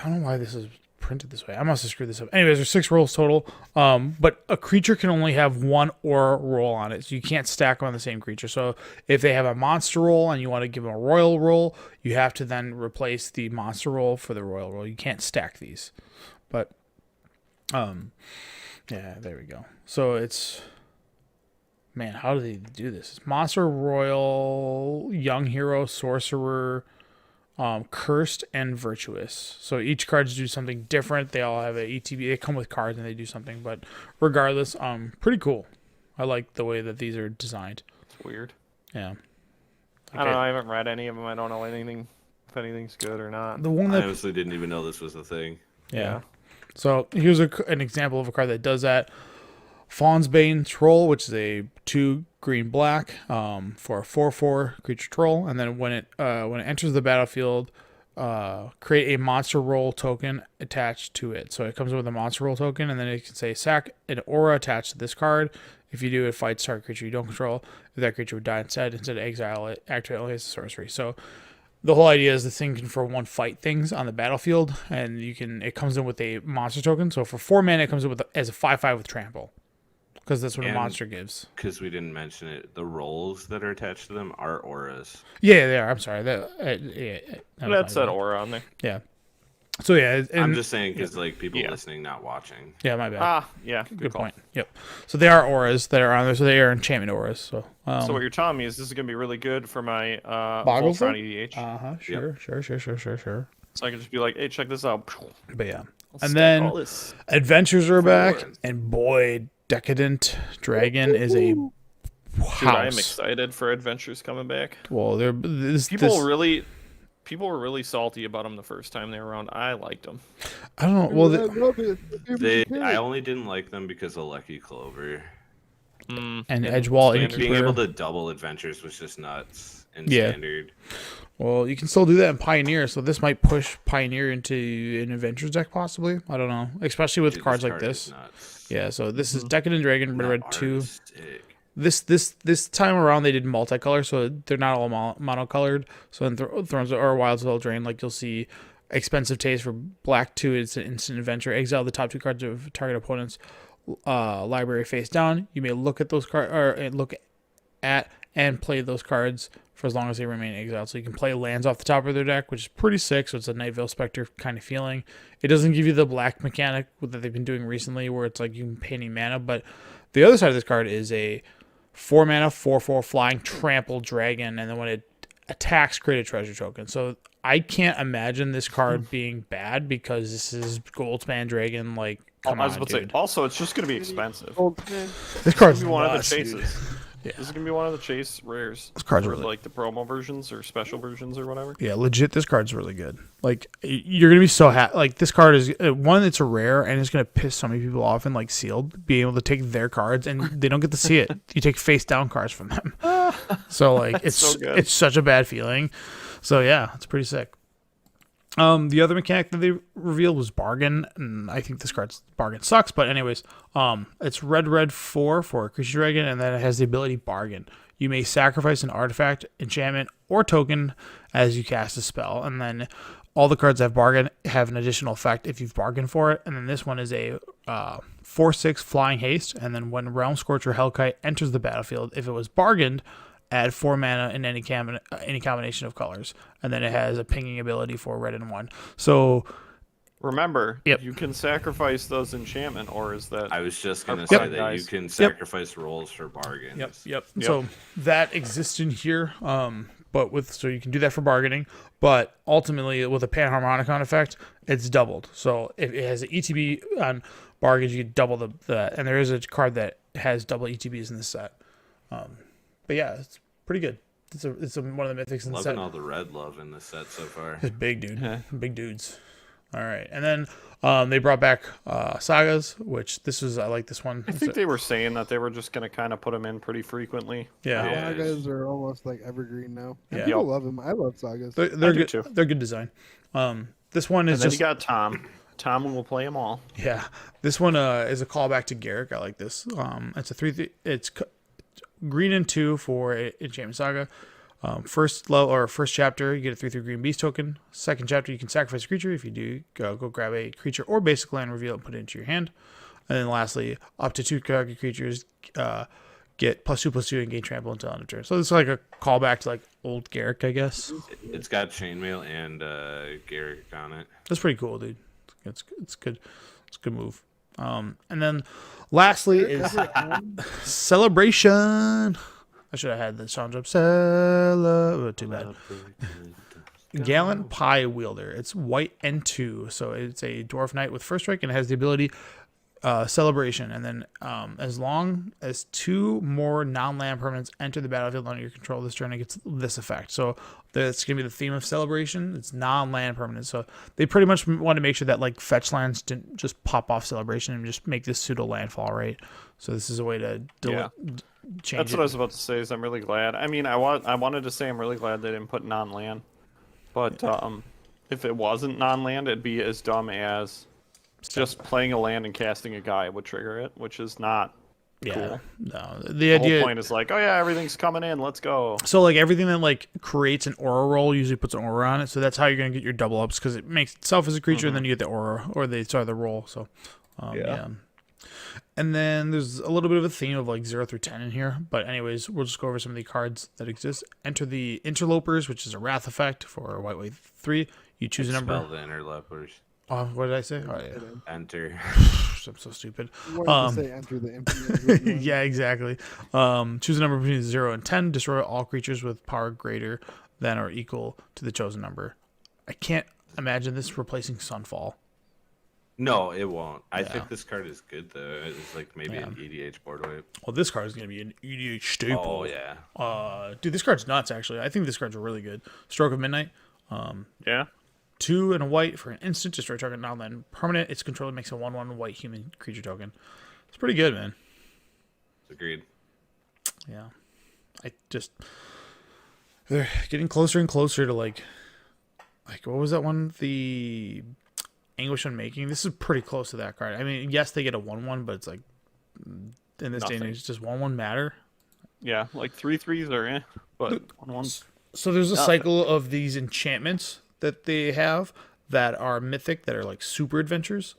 don't know why this is printed this way. I must have screwed this up. Anyways, there's 6 rolls total, but a creature can only have one aura roll on it, so you can't stack them on the same creature. So if they have a monster roll and you want to give them a royal roll, you have to then replace the monster roll for the royal roll. You can't stack these, but yeah, there we go. So it's, man, how do they do this? It's monster, royal, young hero, sorcerer, cursed, and virtuous. So each cards do something different. They all have a ETB. They come with cards and they do something. But regardless, pretty cool. I like the way that these are designed. It's weird. Yeah. I don't know. I haven't read any of them. I don't know anything if anything's good or not. The one I that honestly didn't even know this was a thing. yeah. So here's an example of a card that does that. Fawn's Bane Troll, which is a 2 green-black for a 4/4 creature troll, and then when it enters the battlefield, create a monster roll token attached to it. So it comes with a monster roll token, and then it can say sack an aura attached to this card. If you do, it fights target creature you don't control. If that creature would die instead of exile it, activate only as a sorcery. So the whole idea is the thing can for one fight things on the battlefield, and it comes in with a monster token. So for 4 mana, it comes in as a 5/5 with trample, because that's what a And- monster gives. Because we didn't mention it, the roles that are attached to them are auras. Yeah, they are. I'm sorry. That was That's my that bad. aura on there. Yeah. So yeah, and, I'm just saying because like people Yeah. listening, not watching. yeah, my bad. Ah, yeah. Good call. point. Yep. So they are auras that are on there. So they are enchantment auras. So So what you're telling me is this is gonna be really good for my Boggles Voltron then? EDH. Sure. So I can just be like, hey, check this out. But yeah. I'll And stack then all this. Adventures are back, Forward. and boy, Decadent Dragon is a house. Dude, I am excited for Adventures coming back. Well, People were really salty about them the first time they were around. I liked them. I don't know. Well, I love it. I only didn't like them because of Lucky Clover. and Edgewall standard. Being able Innkeeper. to double adventures was just nuts in Yeah. standard. Well, you can still do that in Pioneer, so this might push Pioneer into an Adventures deck, possibly. I don't know, especially with Dude, cards like card this. is nuts. Yeah, so this is Decadent Dragon, That Red art 2. is sick. This time around they did multicolor, so they're not all monocolored. So in Thrones or Wilds of Eldraine, like you'll see Expensive Taste for black 2, it's an instant adventure. Exile the top 2 cards of target opponent's library face down. You may look at those cards or look at and play those cards for as long as they remain exiled. So you can play lands off the top of their deck, which is pretty sick. So it's a Night Veil Spectre kind of feeling. It doesn't give you the black mechanic that they've been doing recently, where it's like you can pay any mana. But the other side of this card is a 4 mana 4/4 flying trample dragon, and then when it attacks, create a treasure token. So I can't imagine this card being bad because this is Goldspan Dragon. Like, come I was on, about to say. dude. Also, it's just gonna be expensive. This card's This is gonna be one of the nuts, dude. chases. Yeah. This is gonna be one of the chase rares. This card's for, really- like the promo versions or special versions or whatever. Yeah, legit. This card's really good. Like, you're gonna be so happy. Like, this card is one. It's a rare, and it's gonna piss so many people off. And like sealed, being able to take their cards, and they don't get to see it. You take face down cards from them. So like, it's so good. it's such a bad feeling. So yeah, it's pretty sick. The other mechanic that they revealed was Bargain, and I think this card's Bargain sucks. But anyways, it's red 4 for a creature dragon, and then it has the ability Bargain. You may sacrifice an artifact, enchantment, or token as you cast a spell, and then all the cards that have Bargain have an additional effect if you've bargained for it. And then this one is a 4/6 flying haste, and then when Realm Scorch or Hellkite enters the battlefield, if it was bargained, add 4 mana in any combination of colors, and then it has a pinging ability for red and 1. So Remember, Yep. you can sacrifice those enchantment auras that. I was just gonna Yep. say that you Guys. can sacrifice rolls for bargains. Yep. So that exists in here, but so you can do that for bargaining. But ultimately, with a Panharmonicon effect, it's doubled. So if it has an ETB on bargains, you double the. And there is a card that has double ETBs in this set. But yeah, it's pretty good. It's one of the mythics in the set. Loving all the red love in this set so far. It's big, dude. Big dudes. All right, and then they brought back sagas, which I like this one. I think they were saying that they were just gonna kind of put them in pretty frequently. Yeah, Yeah. Sagas are almost like evergreen now. And Yeah. people love them. I love sagas. they're I do good. too. They're good design. This one is And then just you got Tom. Tom will play them all. yeah. This one is a callback to Garrick. I like this. It's a 3. It's green and 2 for Enchantment Saga. First level or first chapter, you get a 3/3 green beast token. Second chapter, you can sacrifice a creature. If you do, go grab a creature or basic land, reveal it, and put it into your hand. And then lastly, up to 2 target creatures get +2/+2 and gain trample until end of turn. So this is like a callback to like old Garrick, I guess. It's got chainmail and Garrick on it. That's pretty cool, dude. It's good. It's a good move. And then lastly is Celebration. I should have had the sound drop. Too bad. Gallant Pie Wielder. It's white and 2, so it's a dwarf knight with first strike and it has the ability Celebration. And then as long as 2 more non-land permanents enter the battlefield under your control this turn, it gets this effect. So that's gonna be the theme of Celebration. It's non-land permanent. So they pretty much want to make sure that like fetch lands didn't just pop off Celebration and just make this pseudo landfall, right? So this is a way to change That's it. what I was about to say. Is I'm really glad. I mean, I wanted to say I'm really glad they didn't put non-land, but if it wasn't non-land, it'd be as dumb as just playing a land and casting a guy would trigger it, which is not cool. No, the The idea. whole point is like, oh yeah, everything's coming in. Let's go. So like everything that like creates an aura roll usually puts an aura on it. So that's how you're gonna get your double ups because it makes itself as a creature and then you get the aura or the roll. So yeah. And then there's a little bit of a theme of like 0 through 10 in here. But anyways, we'll just go over some of the cards that exist. Enter the Interlopers, which is a wrath effect for white 3. You choose a number. Spell the interlopers. What did I say? Oh yeah. Enter. I'm so stupid. You wanted to say enter the MP. Yeah, exactly. Choose a number between 0 and 10. Destroy all creatures with power greater than or equal to the chosen number. I can't imagine this replacing Sunfall. No, it won't. I think this card is good though. It's like maybe Yeah. an EDH board wipe. Well, this card is going to be an EDH staple. Oh yeah. Dude, this card's nuts, actually. I think this card's really good. Stroke of Midnight. Yeah. 2 and a white for an instant. Destroy target non-land permanent. Its controller makes a 1/1 white human creature token. It's pretty good, man. Agreed. Yeah. They're getting closer and closer to like what was that one? The Anguish Unmaking. This is pretty close to that card. I mean, yes, they get a 1/1, but it's like in this day and Nothing. age, does 1/1 matter? Yeah, like 3/3s are but 1/1s. So there's a Nothing. cycle of these enchantments that they have that are mythic, that are like super adventures.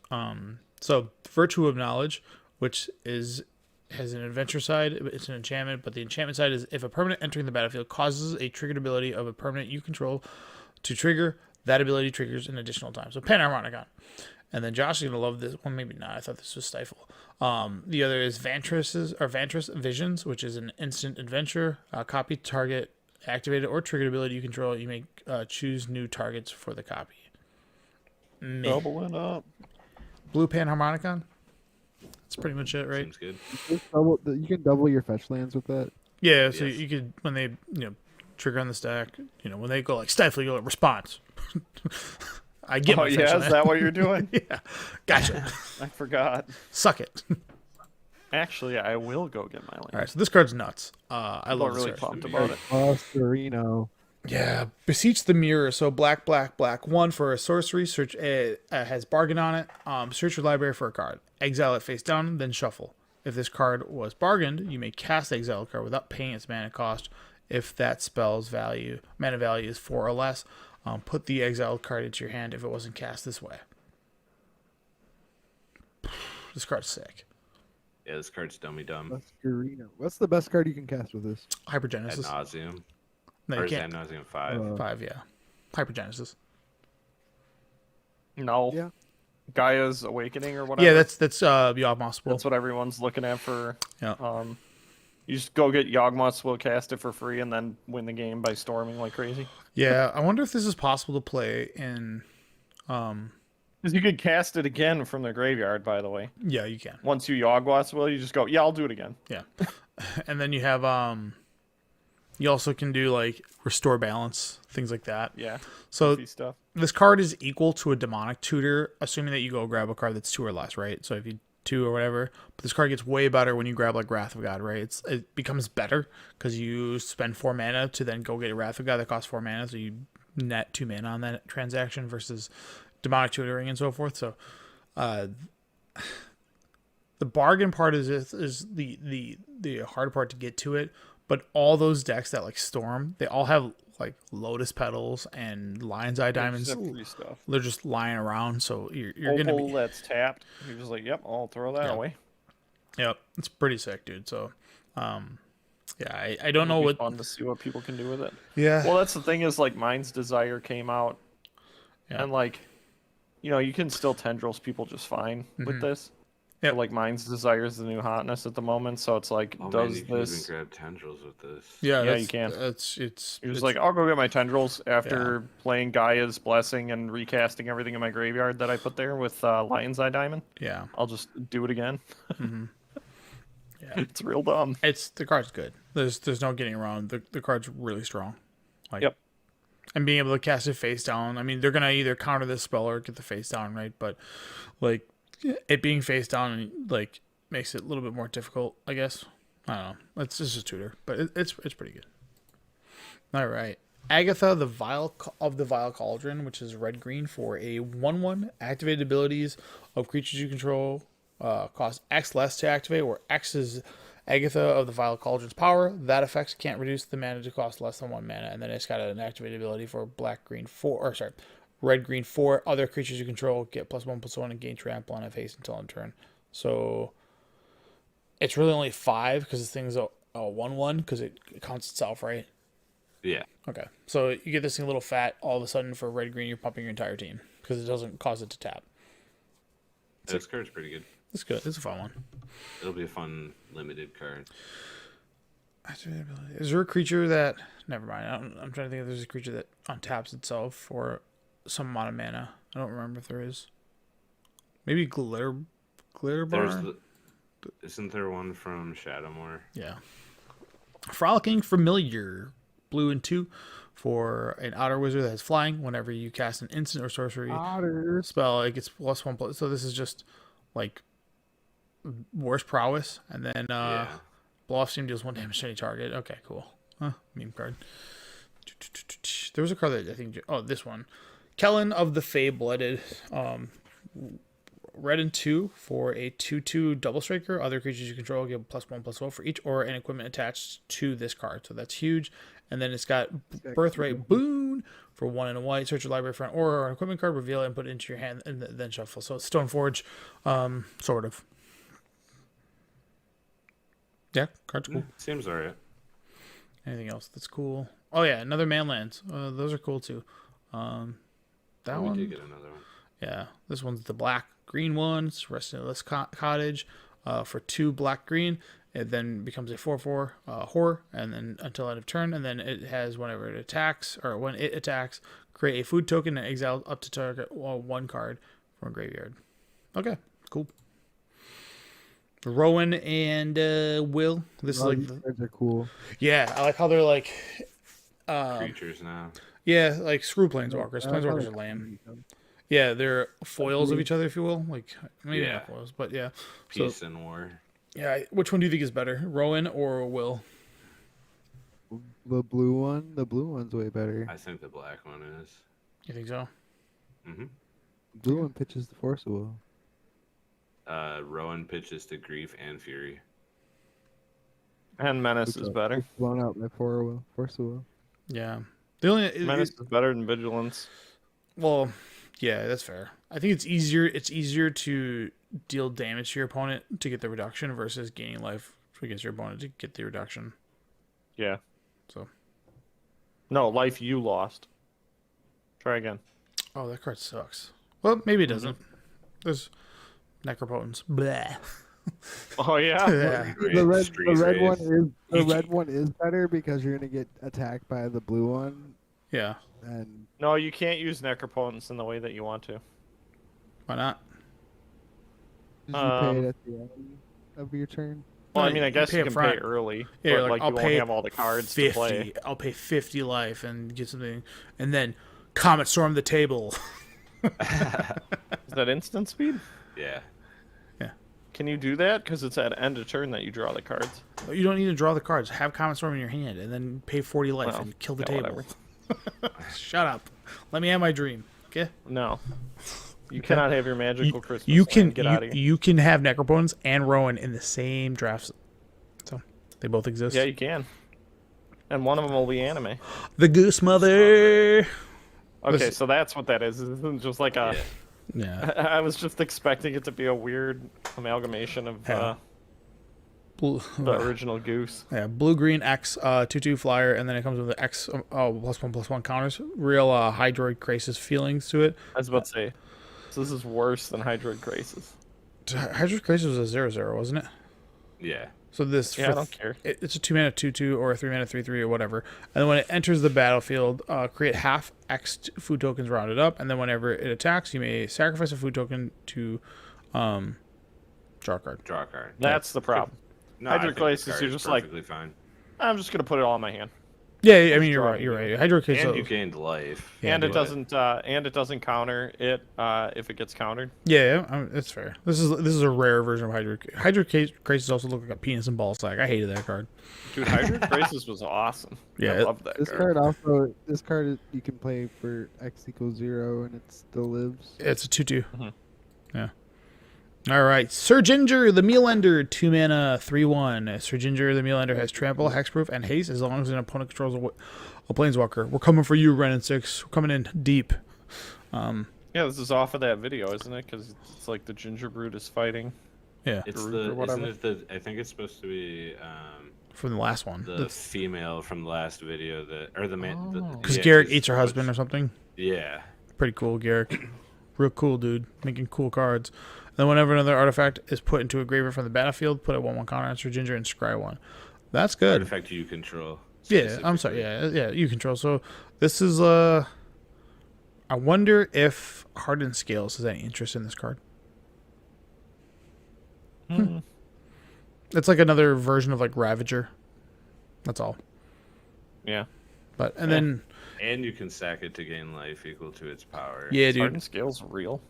So Virtue of Knowledge, which has an adventure side, it's an enchantment, but the enchantment side is if a permanent entering the battlefield causes a triggered ability of a permanent you control to trigger, that ability triggers an additional time. So Panharmonicon. And then Josh is gonna love this one, maybe not. I thought this was Stifle. The other is Vantress Visions, which is an instant adventure. Copy target activated or triggered ability you control. You may choose new targets for the copy. Meh. Doubling up. Blue Panharmonicon. That's pretty much it, right? Seems good. You can double your fetch lands with that. Yeah. So Yes. you could when they trigger on the stack. When they go like Stifle, you go like response. I get Oh my yeah, fetch is land. that what you're doing? Yeah. Gotcha. I forgot. Suck it. Actually, I will go get my land. All right. So this card's nuts. I I'm love this really card. pumped about it. Sereno. Yeah, Beseech the Mirror. So black, 1 for a sorcery. Search has bargain on it. Search your library for a card. Exile it face down, then shuffle. If this card was bargained, you may cast the exiled card without paying its mana cost. If that spell's mana value is 4 or less, put the exiled card into your hand if it wasn't cast this way. This card's sick. Yeah, this card's dummy dumb. Sereno. What's the best card you can cast with this? Ad Hypergenesis. nauseum. No, Or you is Ad can't. nauseum 5? 5, yeah. Hypergenesis. No. Yeah. Gaia's Awakening or whatever. Yeah, that's Yawgmoth's Will. That's what everyone's looking at for. Yeah. You just go get Yawgmoth's Will, cast it for free, and then win the game by storming like crazy. Yeah, I wonder if this is possible to play in Because you could cast it again from the graveyard, by the way. Yeah, you can. Once you Yawgmoth's Will, you just go, yeah, I'll do it again. Yeah. And then you have you also can do like restore balance, things like that. Yeah. So Goofy stuff. this card is equal to a demonic tutor, assuming that you go grab a card that's 2 or less, right? So if you 2 or whatever, but this card gets way better when you grab like Wrath of God, right? It becomes better because you spend 4 mana to then go get a Wrath of God that costs 4 mana, so you net 2 mana on that transaction versus demonic tutoring and so forth. So the bargain part is the hard part to get to it, but all those decks that like Storm, they all have like Lotus Petals and Lion's Eye Diamonds. Free stuff. They're just lying around, so you're Opal gonna be. that's tapped. You're just like, yep, I'll throw that away. Yep, it's pretty sick, dude. So, yeah, I don't know It'll be what. fun to see what people can do with it. Yeah. Well, that's the thing is like Mind's Desire came out, Yeah. and like, you know, you can still tendrils people just fine with this. Yep. But, like Mind's Desire is the new hotness at the moment, so it's like, Oh, does man, you can this? even grab tendrils with this. Yeah, Yeah, that's, you can. It's You're it's just like, I'll go get my tendrils after Yeah. playing Gaia's Blessing and recasting everything in my graveyard that I put there with Lion's Eye Diamond. yeah. I'll just do it again. Yeah. It's real dumb. It's the card's good. There's no getting around. The card's really strong. Like, Yep. And being able to cast it face down. I mean, they're gonna either counter this spell or get the face down, right? But like it being face down like makes it a little bit more difficult, I guess. I don't know. It's just a tutor, but it's pretty good. All right. Agatha, the Vile of the Vile Cauldron, which is red green for a 1/1 activated abilities of creatures you control. Cost X less to activate, where X is Agatha of the Vile Cauldron's power. That effect can't reduce the mana to cost less than 1 mana, and then it's got an activated ability for red green 4. Other creatures you control get +1/+1 and gain trample on a face until end turn. So it's really only 5 because this thing's a 1/1 because it counts itself, right? Yeah. Okay, so you get this thing a little fat. All of a sudden, for red green, you're pumping your entire team because it doesn't cause it to tap. This card's pretty good. It's good. It's a fun one. It'll be a fun limited card. Is there a creature that? Never mind. I'm trying to think if there's a creature that untaps itself for some amount of mana. I don't remember if there is. Maybe glitter bar. Isn't there one from Shadowmoor? Yeah. Frolicking Familiar, blue and 2 for an Otter Wizard that has flying. Whenever you cast an instant or sorcery Otters. spell, it gets +1/+. So this is just like worst prowess, and then Yeah. blow off steam deals 1 damage to any target. Okay, cool. Meme card. There was a card that I think. Oh, this one, Kellen of the Fey Blooded. Red and 2 for a 2/2 double striker. Other creatures you control get +1/+1 for each, or an equipment attached to this card. So that's huge. And then it's got Birthright Boon for 1 and a white. Search your library for an aura or an equipment card, reveal it, and put it into your hand, and then shuffle. So it's Stoneforge, sort of. Yeah, card's cool. Seems alright. Anything else that's cool? Oh yeah, another Manlands. Those are cool too. That We one. did get another one. Yeah, this one's the black-green one. It's Restless Cottage for 2 black-green. It then becomes a 4/4 horror, and then until end of turn. And then it has whenever it attacks, or when it attacks, create a food token and exile up to target 1 card from a graveyard. Okay, cool. Rowan and Will. This is like, These cards are cool. yeah, I like how they're like, Creatures now. yeah, like screw planeswalkers. I like how Planeswalkers they are lame. them. Yeah, they're foils of each other, if you will. Like maybe Yeah. not foils, but yeah. Peace and War. Yeah, which one do you think is better, Rowan or Will? The blue one. The blue one's way better. I think the black one is. You think so? Mm-hmm. Blue one pitches the force of will. Rowan pitches to Grief and Fury. And Menace is better. It's blown out by force of will. Yeah. The only Menace is better than Vigilance. well, yeah, that's fair. I think it's easier. It's easier to deal damage to your opponent to get the reduction versus gaining life against your opponent to get the reduction. Yeah. So, No, life you lost. Try again. oh, that card sucks. Well, maybe it doesn't. There's Necropotence. Blah. Oh yeah. Yeah. The red one is better because you're gonna get attacked by the blue one, Yeah. and No, you can't use Necropotence in the way that you want to. Why not? Did you pay it at the end of your turn? Well, No, I mean, I you guess pay you up can front. pay early, Yeah, but like, you I'll won't pay have all the cards to play. 50. I'll pay 50 life and get something, and then Comet Storm the table. Is that instant speed? Yeah. Can you do that? Because it's at end of turn that you draw the cards. You don't need to draw the cards. Have Comet Storm in your hand, and then pay 40 life Well, and kill the yeah, table. whatever. Shut up. Let me have my dream. Okay. No. You cannot have your magical Christmas. You can land. Get out of here. you can have Necropotence and Rowan in the same drafts. So they both exist. Yeah, you can. And one of them will be anime. The Goose Mother. Okay, Listen- so that's what that is. This isn't just like a. Yeah. Yeah. I was just expecting it to be a weird amalgamation of Yeah. Blue, the original Goose. yeah, blue green X 2/2 flyer, and then it comes with the X +1/+1 counters. Real Hydroid Crisis feelings to it. I was about to say. So this is worse than Hydroid Crisis. Hydroid Crisis was a 0/0, wasn't it? Yeah. So this Yeah, I don't care. It's a 2-mana 2/2 or a 3-mana 3/3 or whatever. And then when it enters the battlefield, create half X food tokens rounded up, and then whenever it attacks, you may sacrifice a food token to draw a card. Draw a card. That's the problem. No, Hydroid I think the Crisis, card you're is just like- perfectly fine. I'm just gonna put it all in my hand. Yeah, I mean you're draw right. it, You're yeah. right. Hydroid Crisis. And you gained life. Yeah, and it but- doesn't counter it if it gets countered. Yeah, that's fair. This is a rare version of Hydroid. Hydroid Crisis also look like a penis and ball sack. I hated that card. Dude, Hydroid Crisis was awesome. Yeah, I it- love that This card. card you can play for X = 0 and it still lives. It's a 2/2. Mhm. Yeah. All right, Sir Ginger, the Meal Ender, 2-mana 3/1. Sir Ginger, the Meal Ender has trample, hexproof, and haste as long as an opponent controls a planeswalker. We're coming for you, Ren and 6. We're coming in deep. Yeah, this is off of that video, isn't it? Because it's like the Ginger Brute is fighting. Yeah, It's Or the isn't whatever. it the I think it's supposed to be from the last one. the female from the last video that or the man Because yeah, Garrick 'cause eats her what's- husband or something. Yeah. Pretty cool, Garrick. Real cool, dude. Making cool cards. Then whenever another artifact is put into a graveyard from the battlefield, put a 1/1 counter on Sir Ginger and scry 1. That's good. Artifact you control. Yeah, I'm sorry. Yeah, you control. So this is I wonder if Hardened Scales has any interest in this card. It's like another version of like Ravager. That's all. Yeah. But and then And you can sack it to gain life equal to its power. yeah, Is dude. Hardened Scales real?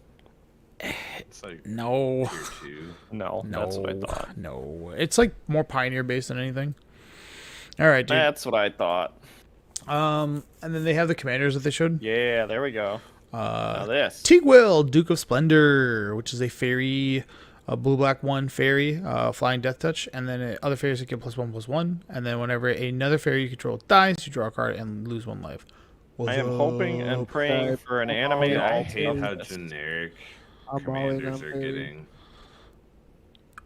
It's like No, tier 2. No, no, that's what I thought. no. It's like more Pioneer based than anything. All right, dude. That's what I thought. And then they have the commanders that they showed. Yeah, there we go. Now this. Tigwill, Duke of Splendor, which is a fairy, a blue-black 1 fairy, flying death touch, and then other fairies that get +1/+1, and then whenever another fairy you control dies, you draw a card and lose 1 life. I am hoping and praying for an anime I alt. hate of how this. generic I'm all in commanders on are playing. getting.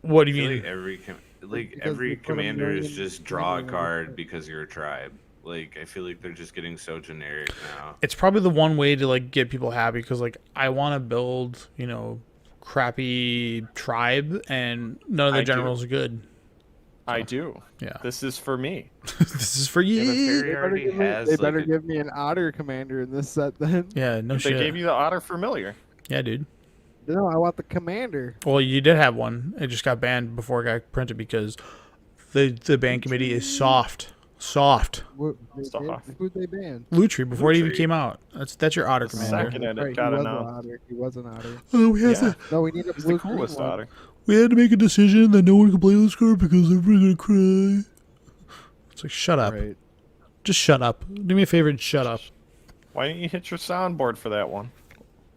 What do I you feel mean? like Because every they put a commander is million just draw a commanders card in. because you're a tribe. Like I feel like they're just getting so generic now. It's probably the one way to like get people happy because like I want to build, crappy tribe, and none of the I do. generals are good. I do. Yeah, This is for me. this is for Yeah, but you. fairy They better, already give me, has they like better a- give me an otter commander in this set then. Yeah, no They shit. gave you the Otter Familiar. Yeah, dude. No, I want the commander. Well, you did have one. It just got banned before it got printed because the ban committee is soft. Who'd they ban? Lutri before it even Lutri. came out. That's your otter Second. commander. Seconded it, Right, he gotta was know. an otter. He was an otter. Oh, we Yeah. No, we need a He's blue the coolest green one. otter. We had to make a decision that no one could play this card because everybody's gonna cry. It's like shut up. Right. Just shut up. Do me a favor and shut up. Why didn't you hit your soundboard for that one?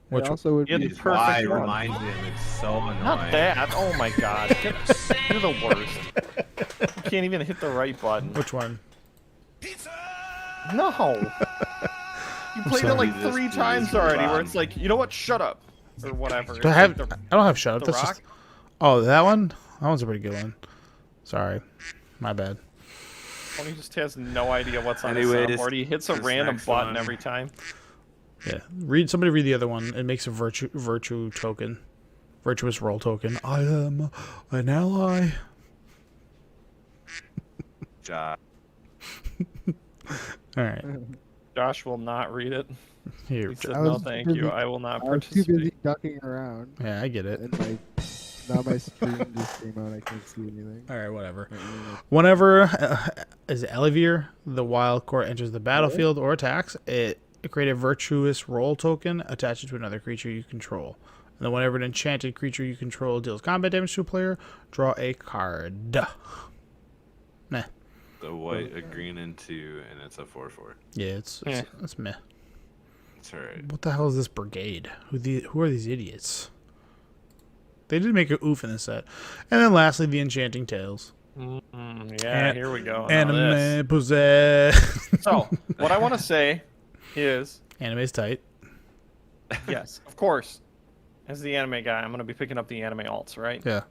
Which It also would Yeah, be the It's why perfect one. remind him it's so annoying. Not that. Oh my god. You're the worst. You can't even hit the right button. which one? No. You played it sorry. like This 3 dude times is already where rotten. it's like, you know what, shut up. Or whatever. Do I It's have? like the- I don't have shut up. the That's just. Rock? Oh, that one. That one's a pretty good one. Sorry, my bad. Tony just has no idea what's on Anyway, his this- soundboard. He hits a this random next button one- every time. Yeah. Somebody read the other one. It makes a virtue token. Virtuous roll token. I am an ally. Ja. All right. Josh will not read it. Here, He said, I no, was thank busy- you. I will not I was too busy participate. ducking around, yeah, I get it. and now my screen just came out. I can't see anything. All right, whatever. My internet- Whenever as Elivir, the wild core enters the battlefield or attacks, it create a virtuous roll token attached to another creature you control. And then whenever an enchanted creature you control deals combat damage to a player, draw a card. Meh. The white, a green, and 2, and it's a 4/4. Yeah, it's meh. It's alright. What the hell is this brigade? Who are these idiots? They did make a oof in this set. And then lastly, the Enchanting Tales. Yeah, An- here we go. Now this. Anime possess. So, what I want to say is, Anime's tight. yes, of course, as the anime guy, I'm going to be picking up the anime alts, right? Yeah.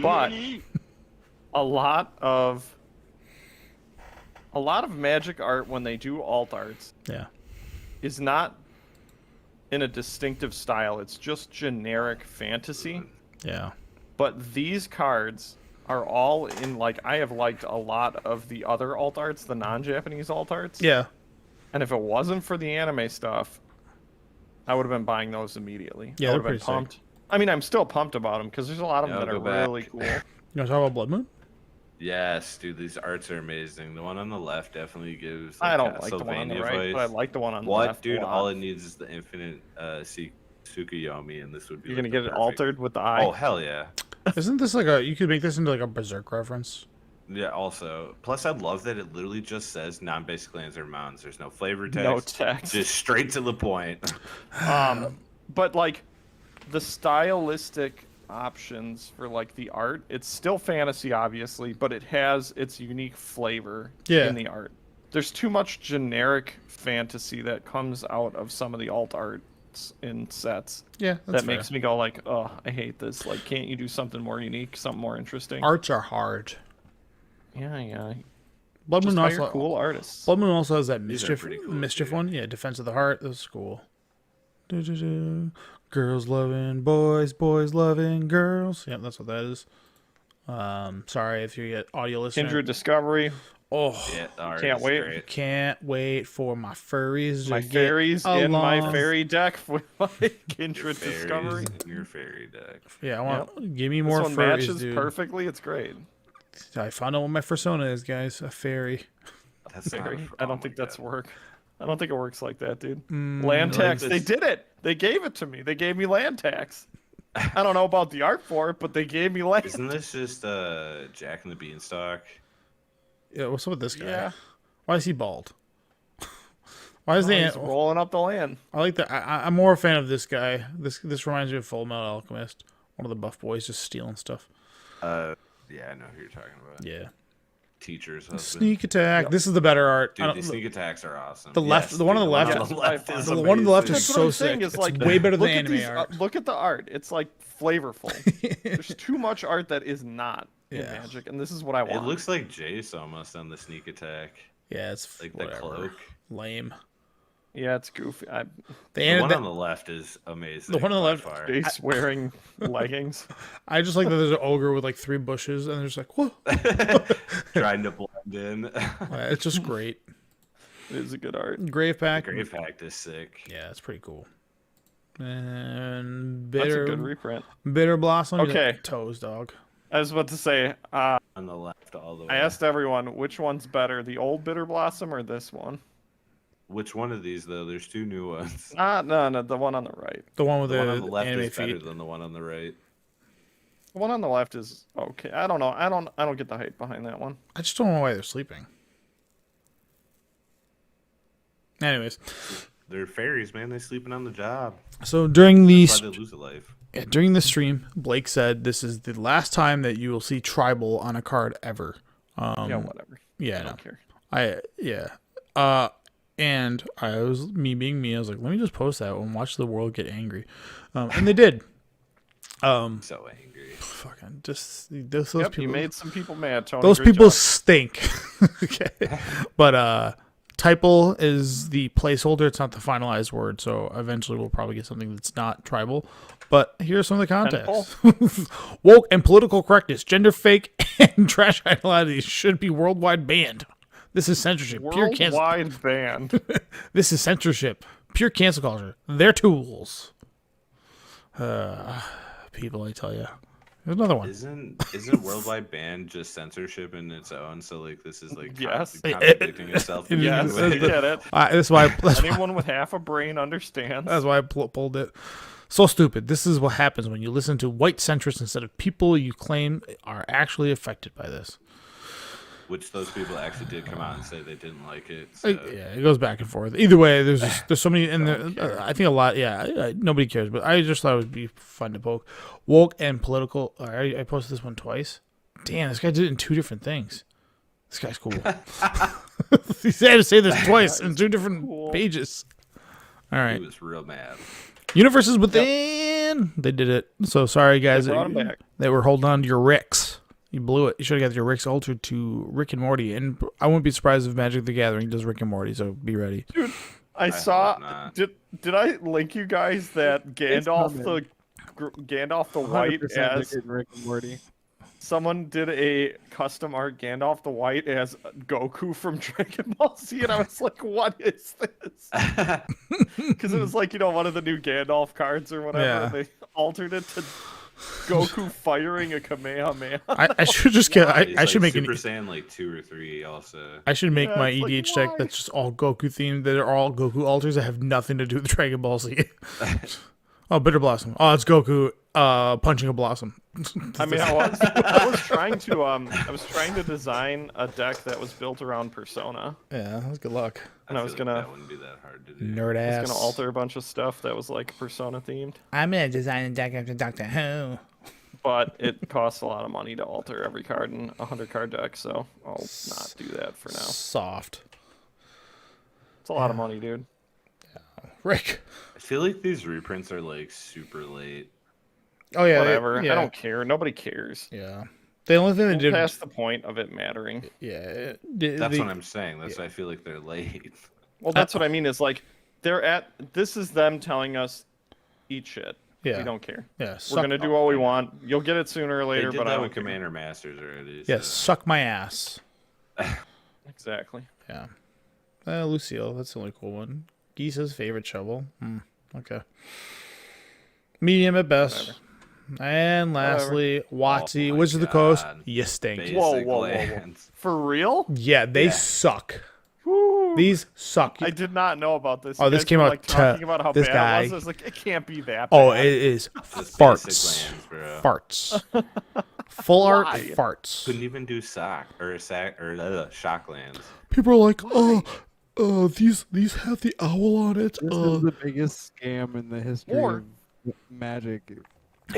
But a lot of Magic art when they do alt arts Yeah. is not in a distinctive style. It's just generic fantasy. Yeah. But these cards are all in, like, I have liked a lot of the other alt arts, the non-Japanese alt arts. Yeah. And if it wasn't for the anime stuff, I would have been buying those immediately. Yeah, I they're would have been pretty sick. pumped. I mean, I'm still pumped about them because there's a lot of them Yeah, that are go back. really cool. You want to talk about Blood Moon? Yes, dude, these arts are amazing. The one on the left definitely gives. I Like, don't like the one on the Castlevania right, but I vibes. like the one on the What, left. dude? a lot. All it needs is the infinite Tsukuyomi, and this would be. You're like gonna the get it perfect- altered with the eye. Oh hell yeah! Isn't this like you could make this into like a Berserk reference? Yeah. Also, plus I love that it literally just says non-basic lands or mountains. There's no flavor text. No text. Just straight to the point. But like the stylistic options for like the art, it's still fantasy obviously, but it has its unique flavor Yeah. in the art. There's too much generic fantasy that comes out of some of the alt arts in sets Yeah, that's that fair. makes me go like, oh, I hate this. Like, can't you do something more unique, something more interesting? Arts are hard. Yeah. Blood Just Moon hire also cool artists. Blood Moon also has that These are mischief pretty cool, mischief too. one. Yeah, Defense of the Heart. That's cool. Do-do-do. Girls loving boys, boys loving girls. Yep, that's what that is. Sorry if you get audio listener. Kindred Discovery. Oh, Yeah, the art Can't is wait. great. can't wait for my furries. My to get fairies in my along. fairy deck with my Your Kindred fairies Discovery. in your fairy deck. Yeah, I want. Give me more This one furries, matches dude. perfectly. It's great. I found out what my persona is, guys. A fairy. That's not Fairy. a- I oh don't think my that's God. work. I don't think it works like that, dude. Mm, Land like tax. They this- did it. They gave it to me. They gave me land tax. I don't know about the art for it, but they gave me land. Isn't this just Jack and the Beanstalk? Yeah, what's up with this guy? Yeah. Why is he bald? Why is the He's rolling up the land. I like that. I'm more a fan of this guy. This reminds me of Full Metal Alchemist. One of the buff boys just stealing stuff. Yeah, I know who you're talking about. Yeah. Teacher's husband. Sneak attack. This is the better art. I Dude, don't- these sneak attacks are awesome. The left- the one on the left- on the left Yes, is the one on the left amazing. is That's what so I'm saying, sick. is It's like, way better than look the at anime these, art. look at the art. It's like flavorful. There's too much art that is not in Yeah. Magic, and this is what I want. It looks like Jace almost on the sneak attack. Yeah, it's Like whatever. the cloak. Lame. Yeah, it's goofy. The one on the left is amazing. The one on the by left- far. Jace wearing leggings. I just like that there's an ogre with like 3 bushes, and there's like, whoa. Trying to blend in. It's just great. It is a good art. Grave Pack. Grave Pact is sick. Yeah, it's pretty cool. And That's a bitter, good reprint. bitter blossom. you Okay. got toes, dog. I was about to say, On the left all the way. I asked everyone which one's better, the old Bitter Blossom or this one? Which one of these though? There's 2 new ones. No, the one on the right. The one with The the, one on the left anime is better feet. than the one on the right. The one on the left is okay. I don't know. I don't get the hype behind that one. I just don't know why they're sleeping. Anyways, They're fairies, man. They're sleeping on the job. so during the That's why they lose a life. during the stream, Blake said this is the last time that you will see tribal on a card ever. Yeah, whatever. Yeah, I I know. don't care. And I was me being me. I was like, let me just post that and watch the world get angry, and they did. So angry. Fucking just those Yep, people. you made some people mad, Tony. Those Great people job. stink. Okay, but Typal is the placeholder. It's not the finalized word. So eventually we'll probably get something that's not tribal. But here's some of the context. Woke and political correctness, gender fake, and trash ideologies should be worldwide banned. This is censorship. Pure cancel. Worldwide banned. This is censorship. Pure cancel culture. They're tools. People, I tell you. There's another one. Isn't worldwide ban just censorship in its own? So like this is like Yes. contradicting itself. in Yes, a I way. get it. That's why. Anyone with half a brain understands. That's why I pulled it. So stupid. This is what happens when you listen to white centrists instead of people you claim are actually affected by this. Which those people actually did come out and say they didn't like it. Yeah, So. it goes back and forth. Either way, there's so many, and I think a lot. Yeah, nobody cares, but I just thought it would be fun to poke. Woke and political. I posted this one twice. Damn, this guy did it in 2 different things. This guy's cool. He had to say this twice in 2 different pages. All right, He was real mad. Universes Within. They did it. So sorry, guys. They brought him back. They were holding on to your Ricks. You blew it. You should have got your Ricks altered to Rick and Morty. And I wouldn't be surprised if Magic the Gathering does Rick and Morty, so be ready. Dude, I hope saw. not. Did I link you guys that Gandalf the White 100% as getting Rick and Morty. someone did a custom art Gandalf the White as Goku from Dragon Ball Z, and I was like, "What is this?" Because it was like one of the new Gandalf cards or whatever. Yeah. And they altered it to Goku firing a Kamehameha. I should just get. He's I should like make Super an. Saiyan like 2 or 3 also. I should make Yeah, my it's like, EDH deck why? that's just all Goku themed. That are all Goku alters that have nothing to do with Dragon Ball Z. Oh, Bitter Blossom. Oh, it's Goku punching a blossom. I mean, I was trying to design a deck that was built around Persona, Yeah, that's good luck. and I feel was like gonna that wouldn't be that hard to do. Nerd I ass. was gonna alter a bunch of stuff that was like Persona themed, I'm gonna design a deck after Doctor Who. but it costs a lot of money to alter every card in a 100-card deck, so I'll not do that for now. Soft. It's a lot of money, dude. Rick. I feel like these reprints are like super late. Oh yeah. Whatever. Yeah. I don't care. Nobody cares. Yeah. The only thing they We're did. past the point of it mattering. Yeah. That's what I'm saying. That's why I feel like they're late. Well, that's what I mean. Is like this is them telling us, eat shit. Yeah. We don't care. Yeah. We're gonna do what we want. You'll get it sooner or They later, did but I that don't with care. Commander Masters already. Yeah. so- Suck my ass. Exactly. Yeah. Lucille. That's the only cool one. Gisa's favorite shovel. Okay. Medium at best. And lastly, Watsy, my Wizards of the Coast. God. You stink. Basic Whoa. lands. For real? Yeah, they suck. These suck. I did not know about this. Oh, You this guys came were, out like to- talking about how this bad guy- it was. I was like, it can't be that Oh, bad. it is Just farts. basic lands, bro. Farts. Full art Why? farts. Couldn't even do shock lands. People are like, these have the owl on it. This is the biggest scam in the history Or- of Magic.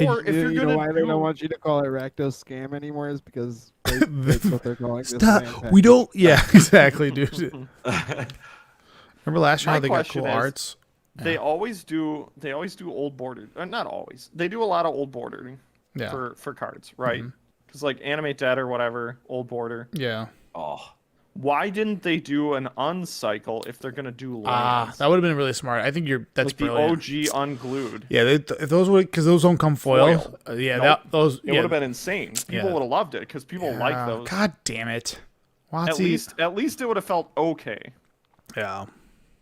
Or if you're you know gonna why they do, don't want you to call it Rakdos scam anymore is because that's what they're calling this. Stop. land We package. don't. Yeah, exactly, dude. Remember last year My how they got question cool is- arts? they always do old bordered. Not always. They do a lot of old bordering Yeah. for cards, right? Because like Animate Dead or whatever, old border. Yeah. Oh, Why didn't they do an uncycle if they're gonna do lands? That would have been really smart. I think that's like the brilliant. OG unglued. Yeah, if those would because those don't come foil. Foil. Yeah, Nope. those. It Yeah. would have been insane. People Yeah. would have loved it because people like Yeah. those. God damn it, Watsy. At least it would have felt okay. Yeah.